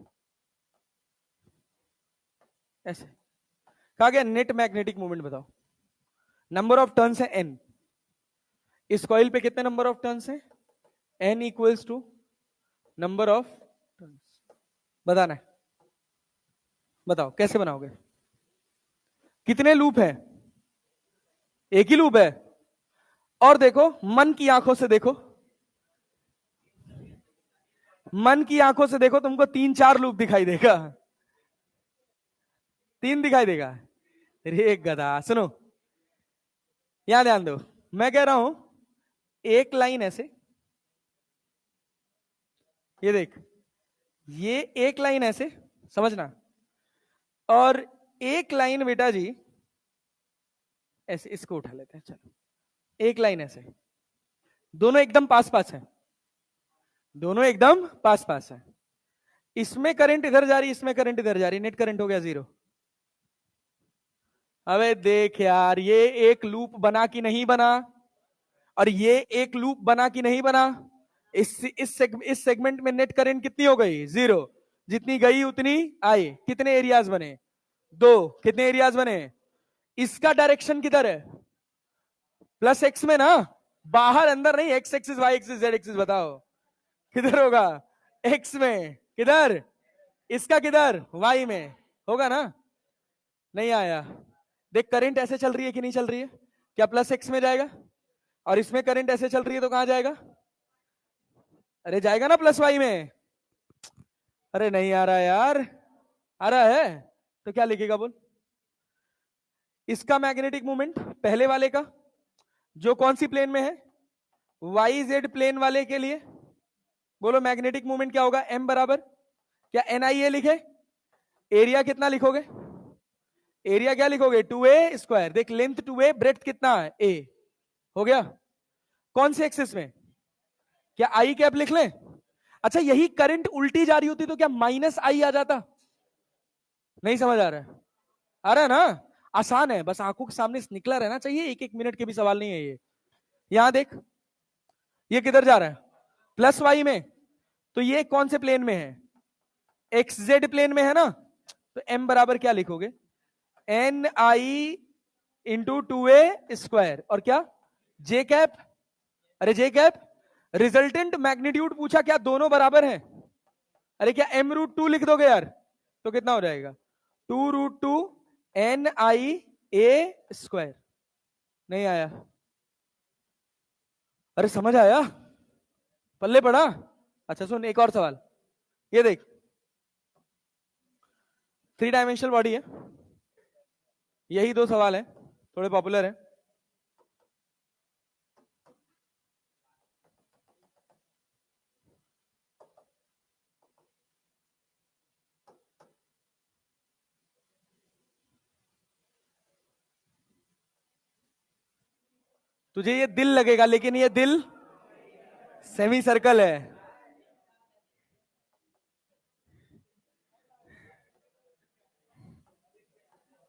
ऐसे। कहा गया नेट मैग्नेटिक मूवमेंट बताओ। नंबर ऑफ टर्न्स है एन, इस कॉइल पे कितने नंबर ऑफ टर्न्स है, n equals to number of turns. बताना है, बताओ कैसे बनाओगे, कितने लूप है, एक ही लूप है। और देखो मन की आंखों से देखो, मन की आंखों से देखो, तुमको 3-4 लूप दिखाई देगा, 3 दिखाई देगा। रे गधा, सुनो यहां ध्यान दो, मैं कह रहा हूं एक लाइन ऐसे, ये देख, ये एक लाइन ऐसे, समझना, और एक लाइन बेटा जी ऐसे, इसको उठा लेते हैं, चलो एक लाइन ऐसे, दोनों एकदम पास पास है, दोनों एकदम पास पास है। इसमें करंट इधर जा रही, इसमें करंट इधर जा रही, नेट करंट हो गया 0। अबे देख यार, ये एक लूप बना कि नहीं बना, और ये एक लूप बना कि नहीं बना। इस सेगमेंट में नेट करंट कितनी हो गई, 0। जितनी गई उतनी आई। कितने एरियाज बने, 2। कितने एरियाज बने, इसका डायरेक्शन किधर है, प्लस एक्स में ना, बाहर अंदर नहीं, x axis y axis z axis, बताओ किधर होगा, एक्स में। किधर, इसका किधर, वाई में होगा ना। नहीं आया। देख करंट ऐसे चल रही है कि नहीं चल रही है, क्या प्लस एक्स में जाएगा? और इसमें करंट ऐसे चल रही है तो कहां जाएगा? अरे जाएगा ना प्लस वाई में। अरे नहीं आ रहा यार, आ रहा है तो क्या लिखेगा बोल? इसका मैग्नेटिक मोमेंट पहले वाले का, जो कौन सी प्लेन में है? वाई जेड प्लेन वाले के लिए बोलो मैग्नेटिक मोमेंट क्या होगा? एम बराबर क्या एन आई ए लिखे? एरिया कितना लिखोगे? एरिया क्या लिखोगे? 2a²। देख लेंथ 2a, ब्रेथ कितना है? a। हो गया। कौन से एक्सिस में? क्या आई कैप लिख लें? अच्छा यही करंट उल्टी जा रही होती तो क्या माइनस आई आ जाता? नहीं समझ आ रहा है? आ रहा है ना? आसान है, बस आंखों के सामने निकला रहना चाहिए, एक एक मिनट के भी सवाल नहीं है ये। यहां देख, ये किधर जा रहा है? प्लस वाई में। तो ये कौन से प्लेन में है? एक्स जेड प्लेन में है ना? तो एम बराबर क्या लिखोगे? N I into 2a²। और क्या? जे कैप। अरे जे कैप, रिजल्टेंट मैग्नीट्यूड पूछा, क्या दोनों बराबर हैं? अरे क्या m√2 लिख दोगे यार? तो कितना हो जाएगा? 2√2 NIA²। नहीं आया? अरे समझ आया? पल्ले पड़ा? अच्छा सुन, एक और सवाल। ये देख, 3 डायमेंशनल बॉडी है, यही 2 सवाल हैं, थोड़े पॉपुलर हैं। तुझे ये दिल लगेगा, लेकिन ये दिल सेमी सर्कल है।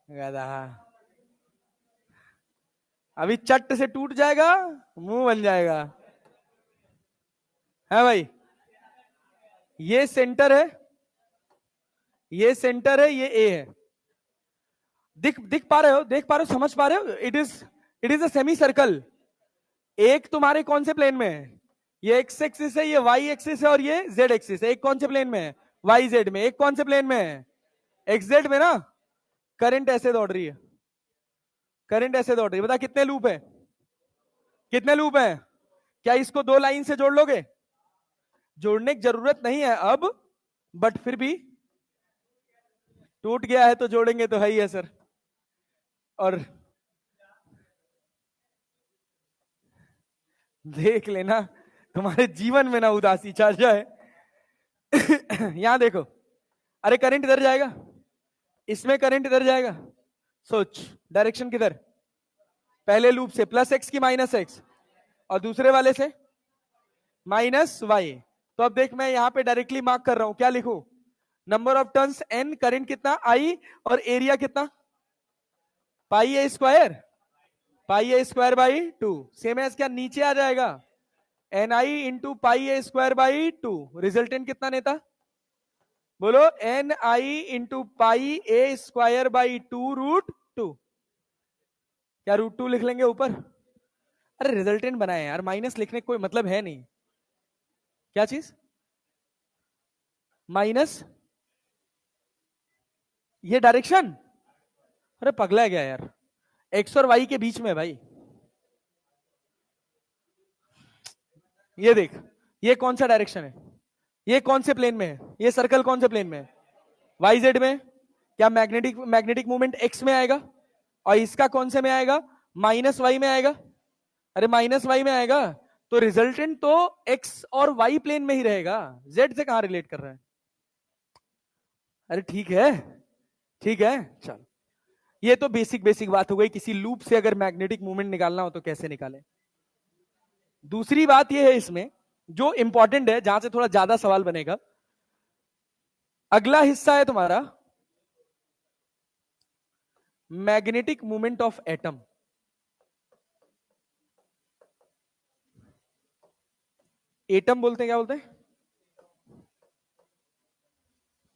गधा, अभी चट से टूट जाएगा, मुंह बन जाएगा। है भाई? ये सेंटर है, ये सेंटर है, ये ए है। दिख दिख पा रहे हो? देख पा रहे हो? समझ पा रहे हो? It is a semi circle. एक तुम्हारे कौन से प्लेन में है? ये एक्स एक्सिस है, ये वाई एक्सिस है, और ये जेड एक्सिस है। एक कौन से प्लेन में है? वाई जेड में। एक कौन से प्लेन में है? एक्स जेड में ना? करंट ऐसे दौड़ रही है, करंट ऐसे दौड़ रही है। बता कितने लूप है? कितने लूप है? क्या इसको 2 लाइन से जोड़ लोगे? जोड़ने की जरूरत नहीं है अब, बट फिर भी टूट गया है तो जोड़ेंगे तो है ही है सर। और देख लेना तुम्हारे जीवन में ना उदासी छा जाए। यहां देखो, अरे करंट इधर जाएगा, इसमें करंट इधर जाएगा। सोच, डायरेक्शन किधर? पहले लूप से प्लस एक्स की माइनस एक्स, और दूसरे वाले से माइनस वाई। तो अब देख, मैं यहां पे डायरेक्टली मार्क कर रहा हूं, क्या लिखूं? Number of turns N, current कितना आई, और एरिया कितना? Pi A square, pi A square by 2। Same as क्या नीचे आ जाएगा? N I into pi A square by 2। Resultant कितना नेता? बोलो, N I into pi A square by 2√2। क्या √2 लिख लेंगे ऊपर? अरे रिजल्टेंट बनाए यार, माइनस लिखने का कोई मतलब है नहीं। क्या चीज? माइनस ये डायरेक्शन? अरे पगला है क्या यार? एक्स और वाई के बीच में भाई। ये देख, ये कौन सा डायरेक्शन है? ये कौन से प्लेन में है? ये सर्कल कौन से प्लेन में है? वाई जेड में। क्या मैग्नेटिक मैग्नेटिक मूवमेंट एक्स में आएगा? और इसका कौन से में आएगा? माइनस वाई में आएगा। अरे माइनस वाई में आएगा, तो रिजल्टेंट तो एक्स और वाई प्लेन में ही रहेगा, जेड से कहां रिलेट कर रहा है? अरे ठीक है, ठीक है, चल। ये तो बेसिक बेसिक बात हो गई, किसी लूप से अगर मैग्नेटिक मूवमेंट निकालना हो तो कैसे निकालें। दूसरी बात यह है इसमें, जो इंपॉर्टेंट है, जहां से थोड़ा ज्यादा सवाल बनेगा, अगला हिस्सा है तुम्हारा magnetic movement of atom. Atom बोलते हैं, क्या बोलते हैं?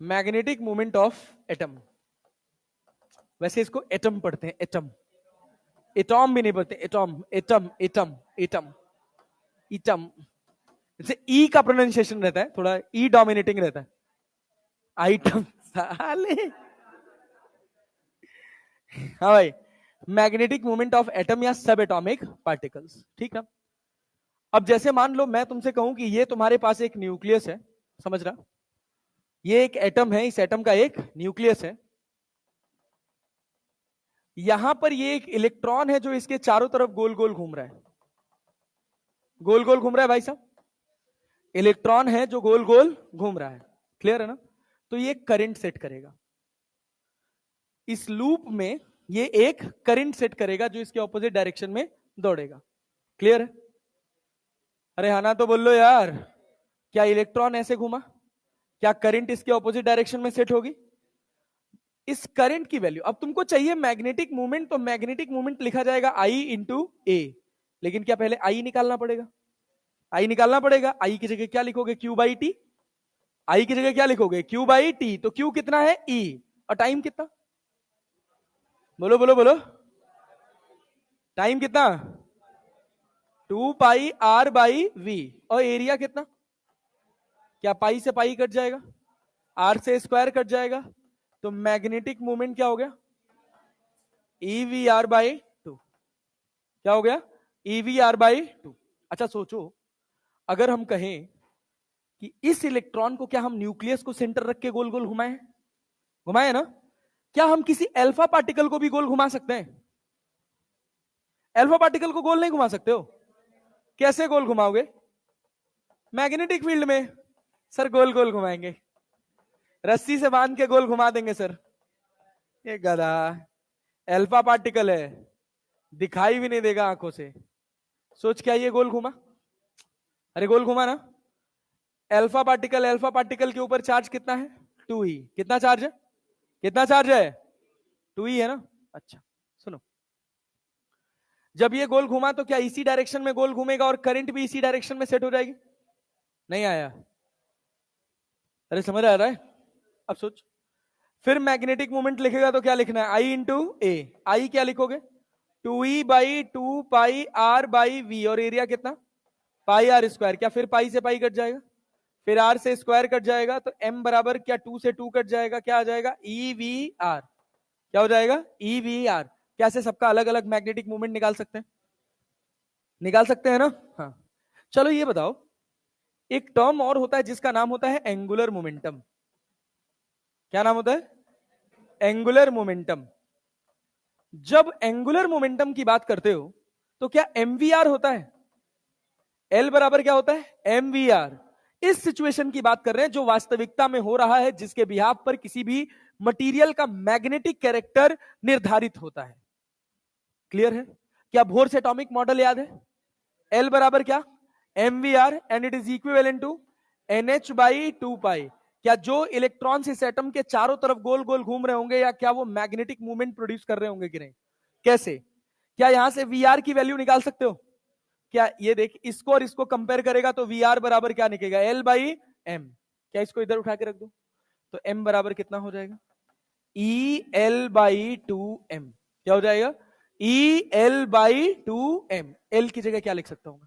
Magnetic movement of atom. वैसे इसको एटम पढ़ते हैं, एटम। एटॉम भी नहीं पढ़ते, atom, atom, atom, atom, atom. जैसे ई का प्रोनाउंसिएशन रहता है, थोड़ा ई डोमिनेटिंग रहता है। आइटम साले। हाँ भाई, मैग्नेटिक मोमेंट ऑफ एटम या सब एटॉमिक पार्टिकल्स, ठीक ना। अब जैसे मान लो मैं तुमसे कहूं कि ये तुम्हारे पास एक न्यूक्लियस है, समझ रहा, ये एक एटम है, इस एटम का एक न्यूक्लियस है, यहां पर ये एक इलेक्ट्रॉन है जो इसके चारों तरफ गोल गोल घूम रहा है, गोल गोल घूम रहा है भाई साहब, इलेक्ट्रॉन है जो गोल गोल घूम रहा है, क्लियर है ना। तो ये करंट सेट करेगा, इस लूप में ये एक करंट सेट करेगा जो इसके ऑपोजिट डायरेक्शन में दौड़ेगा, क्लियर है। अरे हाँ ना तो बोल लो यार, क्या इलेक्ट्रॉन ऐसे घूमा, क्या करंट इसके ऑपोजिट डायरेक्शन में सेट होगी। इस करंट की वैल्यू, अब तुमको चाहिए मैग्नेटिक मूवमेंट, तो मैग्नेटिक मूवमेंट लिखा जाएगा आई इंटू ए, लेकिन क्या पहले आई निकालना पड़ेगा, आई निकालना पड़ेगा, आई की जगह क्या लिखोगे, क्यू बाई टी, आई की जगह क्या लिखोगे, क्यू बाई टी, तो क्यू कितना है ई, और टाइम कितना, बोलो बोलो बोलो, टाइम कितना, 2 पाई r/v, और एरिया कितना, क्या पाई से पाई कट जाएगा, आर से स्क्वायर कट जाएगा, तो मैग्नेटिक मोमेंट क्या हो गया, EVR/2, क्या हो गया, EVR/2। अच्छा सोचो, अगर हम कहें कि इस इलेक्ट्रॉन को क्या हम न्यूक्लियस को सेंटर रख के गोल गोल घुमाए, घुमाए ना, क्या हम किसी अल्फा पार्टिकल को भी गोल घुमा सकते हैं, अल्फा पार्टिकल को गोल नहीं घुमा सकते हो, कैसे गोल घुमाओगे, मैग्नेटिक फील्ड में, सर गोल गोल घुमाएंगे, रस्सी से बांध के गोल घुमा देंगे सर, ये गधा, अल्फा पार्टिकल है, दिखाई भी नहीं देगा आंखों से, सोच क्या ये गोल घुमा, अरे गोल घुमा ना, अल्फा पार्टिकल के ऊपर चार्ज कितना है, 2e, कितना चार्ज है, कितना चार्ज है, 2e है ना। अच्छा सुनो, जब ये गोल घुमा तो क्या इसी डायरेक्शन में गोल घूमेगा और करंट भी इसी डायरेक्शन में सेट हो जाएगी, नहीं आया, अरे समझ आ रहा है, अब सोच, फिर मैग्नेटिक मोमेंट लिखेगा तो क्या लिखना है, आई इंटू ए, आई क्या लिखोगे, 2e/2 पाई r/v, और एरिया कितना, पाई आर स्क्वायर, क्या फिर पाई से पाई कट जाएगा, फिर आर से स्क्वायर कट जाएगा, तो एम बराबर क्या 2 से 2 कट जाएगा, क्या आ जाएगा, EVR, क्या हो जाएगा, EVR। कैसे सबका अलग अलग मैग्नेटिक मूवमेंट निकाल सकते हैं, निकाल सकते हैं ना, हाँ। चलो ये बताओ, एक टर्म और होता है जिसका नाम होता है एंगुलर मोमेंटम, क्या नाम होता है, एंगुलर मोमेंटम। जब एंगुलर मोमेंटम की बात करते हो तो क्या MVR होता है, एल बराबर क्या होता है, MVR। इस सिचुएशन की बात कर रहे हैं जो वास्तविकता में हो रहा है, जिसके बिहाफ पर किसी भी मटेरियल का मैग्नेटिक कैरेक्टर निर्धारित होता है, क्लियर है। क्या बोर से एटॉमिक मॉडल याद है, एल बराबर क्या, MVR, and it is equivalent to NH/2 pi. क्या जो इलेक्ट्रॉन्स इस एटम के चारों तरफ गोल गोल घूम रहे होंगे, या क्या वो मैग्नेटिक मूवमेंट प्रोड्यूस कर रहे होंगे कि नहीं, कैसे, क्या यहां से VR की वैल्यू निकाल सकते हो, क्या ये देख, इसको और इसको कंपेयर करेगा तो VR बराबर क्या निकलेगा, L/M, क्या इसको इधर उठा के रख दो, तो M बराबर कितना हो जाएगा, EL/2M, क्या हो जाएगा, EL/2M। L की जगह क्या लिख सकता हूं,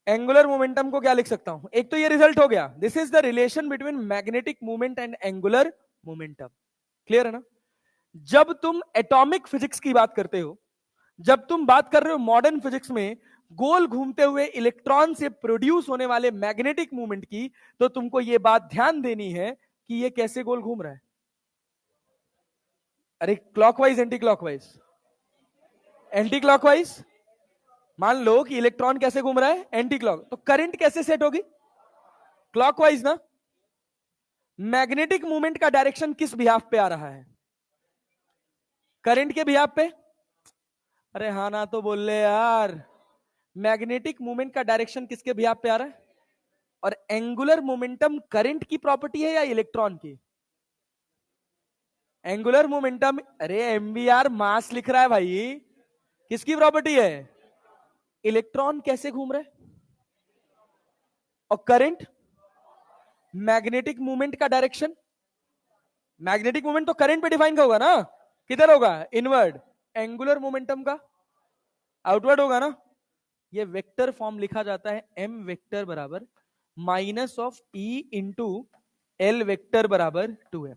एंगुलर मोमेंटम को क्या लिख सकता हूं, एक तो ये रिजल्ट हो गया, this is the relation between magnetic movement and angular momentum, clear है ना। जब तुम एटॉमिक फिजिक्स की बात करते हो, जब तुम बात कर रहे हो मॉडर्न फिजिक्स में गोल घूमते हुए इलेक्ट्रॉन से प्रोड्यूस होने वाले मैग्नेटिक मूवमेंट की, तो तुमको यह बात ध्यान देनी है कि यह कैसे गोल घूम रहा है, अरे clockwise anti clockwise, anti clockwise, मान लो कि इलेक्ट्रॉन कैसे घूम रहा है, एंटी क्लॉक, तो करंट कैसे सेट होगी, क्लॉकवाइज ना। मैग्नेटिक मूवमेंट का डायरेक्शन किस बिहाफ पे आ रहा है, करंट के बिहाफ पे, अरे हाँ ना तो बोल ले यार, मैग्नेटिक मूवमेंट का डायरेक्शन किसके बिहाफ पे आ रहा है, और एंगुलर मोमेंटम करंट की प्रॉपर्टी है या इलेक्ट्रॉन की, एंगुलर मोमेंटम, अरे MVR मास लिख रहा है भाई, किसकी प्रॉपर्टी है, इलेक्ट्रॉन कैसे घूम रहा है, और करंट, मैग्नेटिक मूवमेंट का डायरेक्शन, मैग्नेटिक मूवमेंट तो करंट पे डिफाइन का होगा ना, किधर होगा, इनवर्ड, एंगुलर मोमेंटम का आउटवर्ड होगा ना। ये वेक्टर फॉर्म लिखा जाता है M वेक्टर बराबर minus of E into L vector बराबर 2M।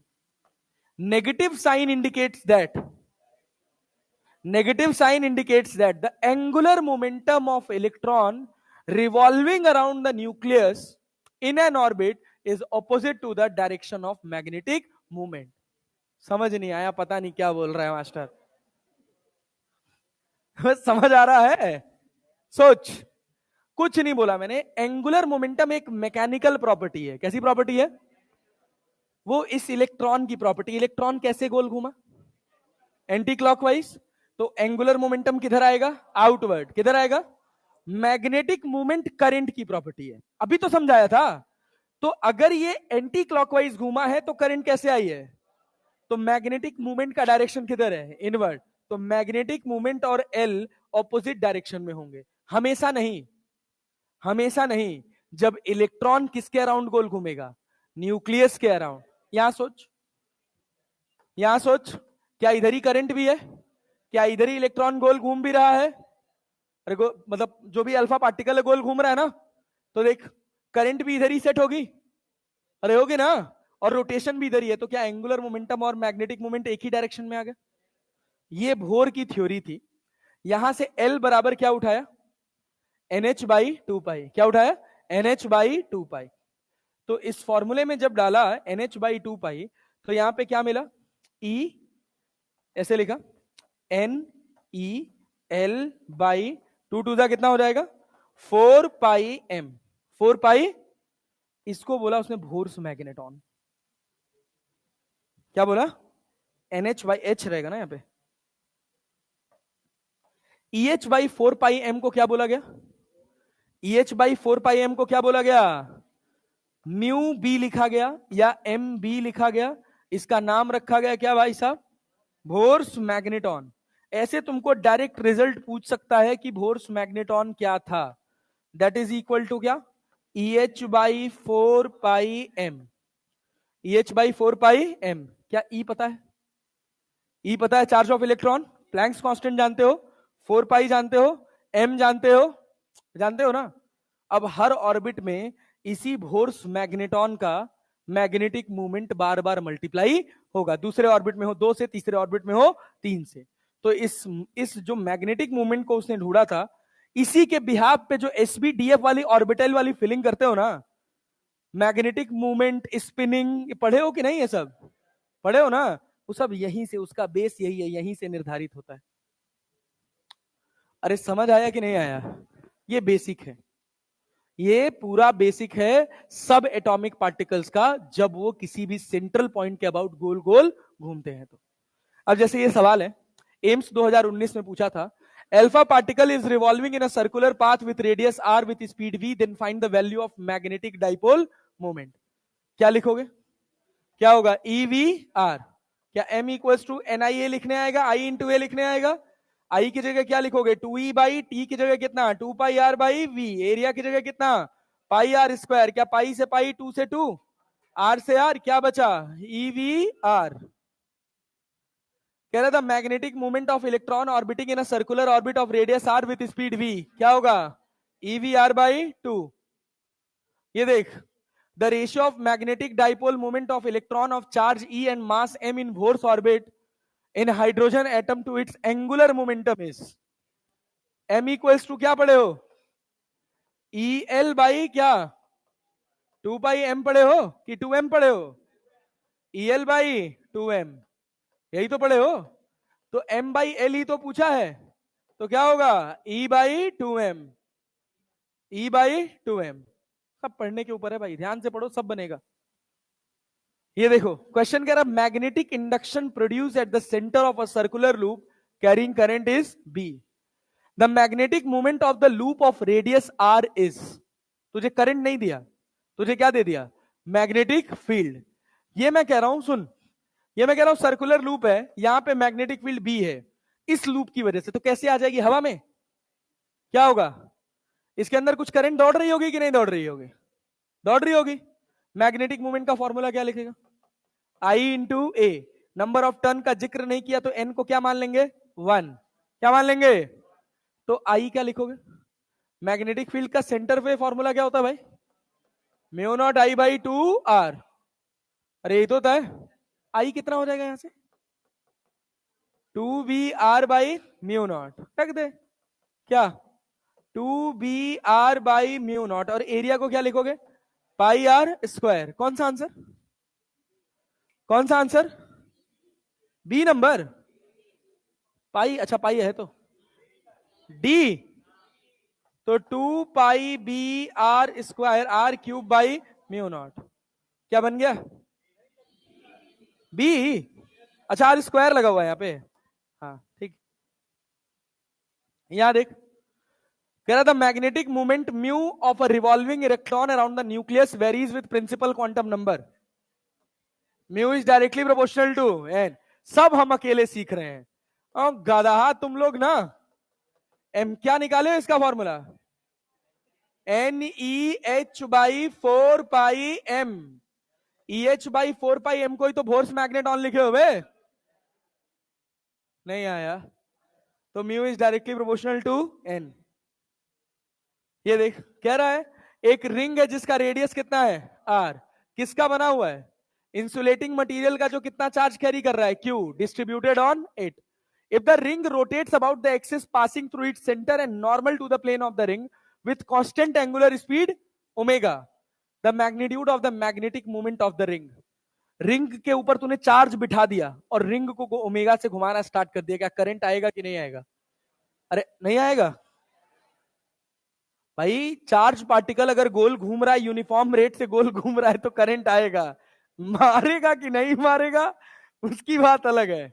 Negative sign indicates that the angular momentum of electron revolving around the nucleus in an orbit is opposite to the direction of magnetic movement. समझ नहीं आया, पता नहीं क्या बोल रहा है मास्टर. समझ आ रहा है? सोच. कुछ नहीं बोला मैंने. एंगुलर मोमेंटम एक मैकेनिकल प्रॉपर्टी है. कैसी प्रॉपर्टी है? वो इस इलेक्ट्रॉन की प्रॉपर्टी. इलेक्ट्रॉन कैसे गोल घूमा? Anti clockwise. तो एंगुलर मोमेंटम किधर आएगा? आउटवर्ड. किधर आएगा? मैग्नेटिक मूवमेंट करंट की प्रॉपर्टी है. अभी तो समझाया था. तो अगर ये एंटी क्लॉकवाइज घूमा है तो करंट कैसे आई है? तो मैग्नेटिक मूवमेंट का डायरेक्शन किधर है? इनवर्ड. तो मैग्नेटिक मूवमेंट और एल ऑपोजिट डायरेक्शन में होंगे. हमेशा नहीं. हमेशा नहीं. जब इलेक्ट्रॉन किसके अराउंड गोल घूमेगा? न्यूक्लियस के अराउंड. यहां सोच. यहां सोच. क्या इधर ही करंट भी है? क्या इधर ही इलेक्ट्रॉन गोल घूम भी रहा है? अरे मतलब जो भी अल्फा पार्टिकल है गोल घूम रहा है ना. तो देख करंट भी इधर ही सेट होगी. अरे होगी ना. और रोटेशन भी इधर ही है. तो क्या एंगुलर मोमेंटम और मैग्नेटिक मोमेंट एक ही डायरेक्शन में आ गया? ये बोर की थ्योरी थी. यहां से L बराबर क्या उठाया? NH/2 pi. क्या उठाया? NH/2 पाई. तो इस फॉर्मूले में जब डाला NH/2 पाई तो यहां पे क्या मिला? E ऐसे लिखा NeL/2 टू दा कितना हो जाएगा? 4 पाई m. 4 पाई. इसको बोला उसने बोर्स मैग्नेटॉन. क्या बोला? NH/H रहेगा ना यहां पे. EH/4 पाई m को क्या बोला गया? EH/4 पाई m को क्या बोला गया? म्यू बी लिखा गया या एम बी लिखा गया. इसका नाम रखा गया क्या भाई साहब? Bourse magneton. ऐसे तुमको डायरेक्ट रिजल्ट पूछ सकता है कि बोर्स मैग्नेटॉन क्या था. दैट इज इक्वल टू क्या? EH/4 पाई m. EH/4 पाई m. क्या E पता है? E पता है. Charge of electron. Planck's constant जानते हो. 4 पाई जानते हो. m जानते हो. जानते हो ना. अब हर ऑर्बिट में इसी बोर्स मैग्नेटॉन का मैग्नेटिक मूवमेंट बार बार मल्टीप्लाई होगा. दूसरे ऑर्बिट में हो 2 से, तीसरे ऑर्बिट में हो 3 से. तो इस जो मैग्नेटिक मूवमेंट को उसने ढूंढा था, इसी के बिहाफ पे जो SBDF वाली ऑर्बिटल वाली फीलिंग करते हो ना, मैग्नेटिक मूवमेंट, स्पिनिंग, पढ़े हो कि नहीं? ये सब पढ़े हो ना. वो सब यहीं से, उसका बेस यही है, यहीं से निर्धारित होता है. अरे समझ आया कि नहीं आया? ये बेसिक है. ये पूरा बेसिक है सब एटॉमिक पार्टिकल्स का, जब वो किसी भी सेंट्रल पॉइंट के अबाउट गोल गोल घूमते हैं. तो अब जैसे ये सवाल है, एम्स 2019 में पूछा था, alpha particle is revolving in a circular path with radius r with speed v, then find the value of magnetic dipole moment. क्या लिखोगे? क्या होगा? EVR. क्या m इक्वल्स टू NIA लिखने आएगा? I इंटू ए लिखने आएगा? I की जगह क्या लिखोगे? 2E/T की जगह कितना? 2 पाई R बाई V. एरिया की जगह कितना? पाई R स्क्वायर. क्या पाई से पाई, 2 से 2, R से R, क्या बचा? EVR. कह रहा था magnetic movement of electron orbiting in a circular orbit of radius R with speed V. क्या होगा? EVR/2. ये देख, the ratio of magnetic dipole moment of electron of charge E and mass m in Bohr's orbit in hydrogen atom to its angular momentum is m equals to क्या पढ़े हो? EL/ क्या? 2 पाई m पढ़े हो कि 2m पढ़े हो? EL/2m. यही तो पढ़े हो. तो m/l ही तो पूछा है. तो क्या होगा? E/2m. E/2m. सब पढ़ने के ऊपर है भाई, ध्यान से पढ़ो, सब बनेगा. ये देखो क्वेश्चन कह रहा magnetic induction produce at the centre of a circular loop carrying current is B. The magnetic movement of the loop of radius R is. तुझे करंट नहीं दिया, तुझे क्या दे दिया? Magnetic field. ये मैं कह रहा हूं, सुन, ये मैं कह रहा हूं सर्कुलर लूप है, यहां पे मैग्नेटिक फील्ड B है. इस लूप की वजह से तो कैसे आ जाएगी? हवा में. क्या होगा? इसके अंदर कुछ करंट दौड़ रही होगी कि नहीं दौड़ रही होगी? दौड़ रही होगी. मैग्नेटिक मूवमेंट का फॉर्मूला क्या लिखेगा? I into A. Number of turn का जिक्र नहीं किया तो n को क्या मान लेंगे? 1. क्या मान लेंगे? तो I क्या लिखोगे? मैग्नेटिक फील्ड का सेंटर पे फॉर्मूला क्या होता है भाई? Mu naught I/2 R. अरे ये तो होता है. आई कितना हो जाएगा यहां से 2br/μ0 रख दे क्या 2br/μ0 और एरिया को क्या लिखोगे पाई आर स्क्वायर कौन सा आंसर बी नंबर पाई अच्छा पाई है तो डी तो 2πbr² क्या बन गया बी अच्छा आर स्क्वायर लगा हुआ है यहाँ पे हाँ ठीक यहां देख कह रहा था magnetic moment mu of a revolving electron around the nucleus varies with principal quantum number mu is directly proportional to n सब हम अकेले सीख रहे हैं और गधा तुम लोग ना एम क्या निकाले हो इसका फॉर्मूला NEH/4πm EH/4πm कोई तो फोर्स मैग्नेट ऑन लिखे हुए नहीं आया तो mu is directly proportional to n ये देख कह रहा है एक रिंग है जिसका रेडियस कितना है आर किसका बना हुआ है इंसुलेटिंग मटेरियल का जो कितना चार्ज कैरी कर रहा है q distributed on it if the ring rotates about the axis passing through its centre and normal to the plane of the ring with constant angular speed omega the magnitude of the magnetic movement of the ring के ऊपर तूने चार्ज बिठा दिया और रिंग को ओमेगा से घुमाना स्टार्ट कर दिया क्या करंट आएगा कि नहीं आएगा अरे नहीं आएगा भाई चार्ज पार्टिकल अगर गोल घूम रहा है यूनिफॉर्म रेट से गोल घूम रहा है तो करंट आएगा मारेगा कि नहीं मारेगा उसकी बात अलग है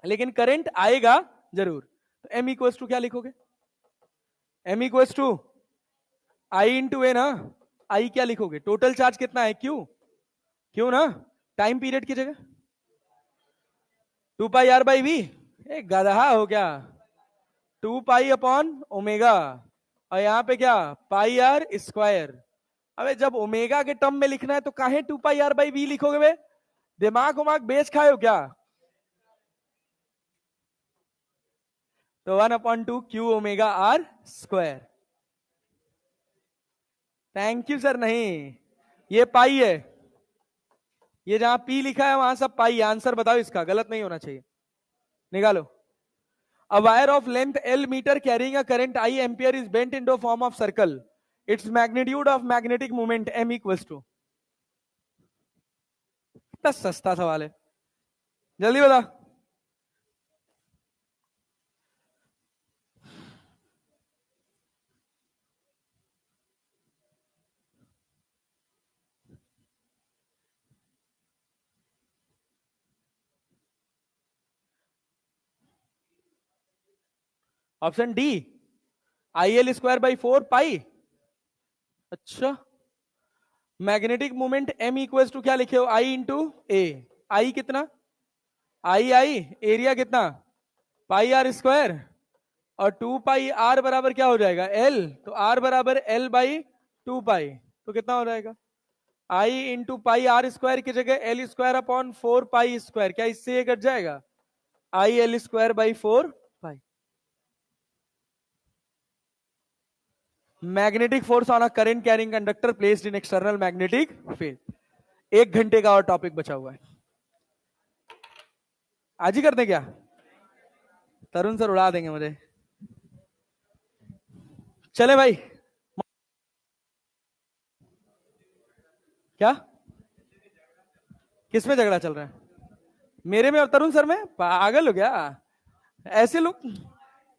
लेकिन करंट आएगा जरूर तो एम इक्वल्स टू क्या लिखोगे M equals to I into A ना आई क्या लिखोगे टोटल चार्ज कितना है क्यू ना टाइम पीरियड की जगह 2πr/v गधा हो क्या 2π/ओमेगा और यहां पे क्या पाई आर स्क्वायर अबे जब ओमेगा के टर्म में लिखना है तो काहे 2πr/v लिखोगे बे दिमाग उमाग बेच खाए हो क्या तो 1/2 q omega r square thank you sir नहीं ये पाई है ये जहां पी लिखा है वहां सब पाई आंसर बताओ इसका गलत नहीं होना चाहिए निकालो A wire of length L meter carrying a current I ampere is bent into a form of circle. Its magnitude of magnetic moment M equals to. कितना सस्ता सवाल है जल्दी बता ऑप्शन डी IL²/4π अच्छा magnetic moment M equals to क्या लिखे हो आई इंटू ए आई कितना आई एरिया कितना पाई आर स्क्वायर और 2πr बराबर क्या हो जाएगा L तो R बराबर L/2π तो कितना हो जाएगा आई इंटू पाई आर स्क्वायर की जगह L²/4π² क्या इससे ये कट जाएगा IL²/4π magnetic force on a current carrying conductor placed in external magnetic field 1 घंटे का और टॉपिक बचा हुआ है आज ही करते क्या तरुण सर उड़ा देंगे मुझे चले भाई क्या किसमें झगड़ा चल रहा है मेरे में और तरुण सर में पागल हो गया ऐसे लोग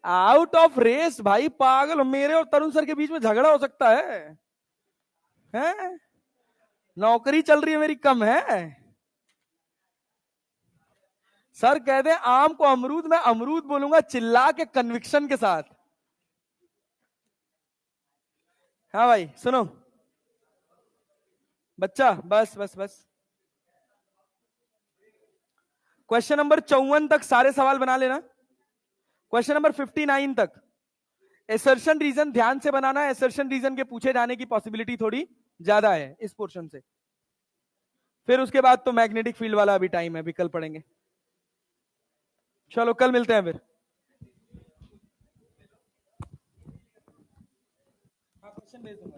आउट ऑफ रेस भाई पागल मेरे और तरुण सर के बीच में झगड़ा हो सकता है हैं? नौकरी चल रही है मेरी कम है सर कहते हैं आम को अमरूद मैं अमरूद बोलूंगा चिल्ला के कन्विक्शन के साथ हाँ भाई सुनो बच्चा बस बस बस क्वेश्चन नंबर 54 तक सारे सवाल बना लेना क्वेश्चन नंबर 59 तक एसर्शन रीजन ध्यान से बनाना है एसर्शन रीजन के पूछे जाने की पॉसिबिलिटी थोड़ी ज्यादा है इस पोर्शन से फिर उसके बाद तो मैग्नेटिक फील्ड वाला अभी टाइम है अभी कल पढ़ेंगे चलो कल मिलते हैं फिर क्वेश्चन भेज दूंगा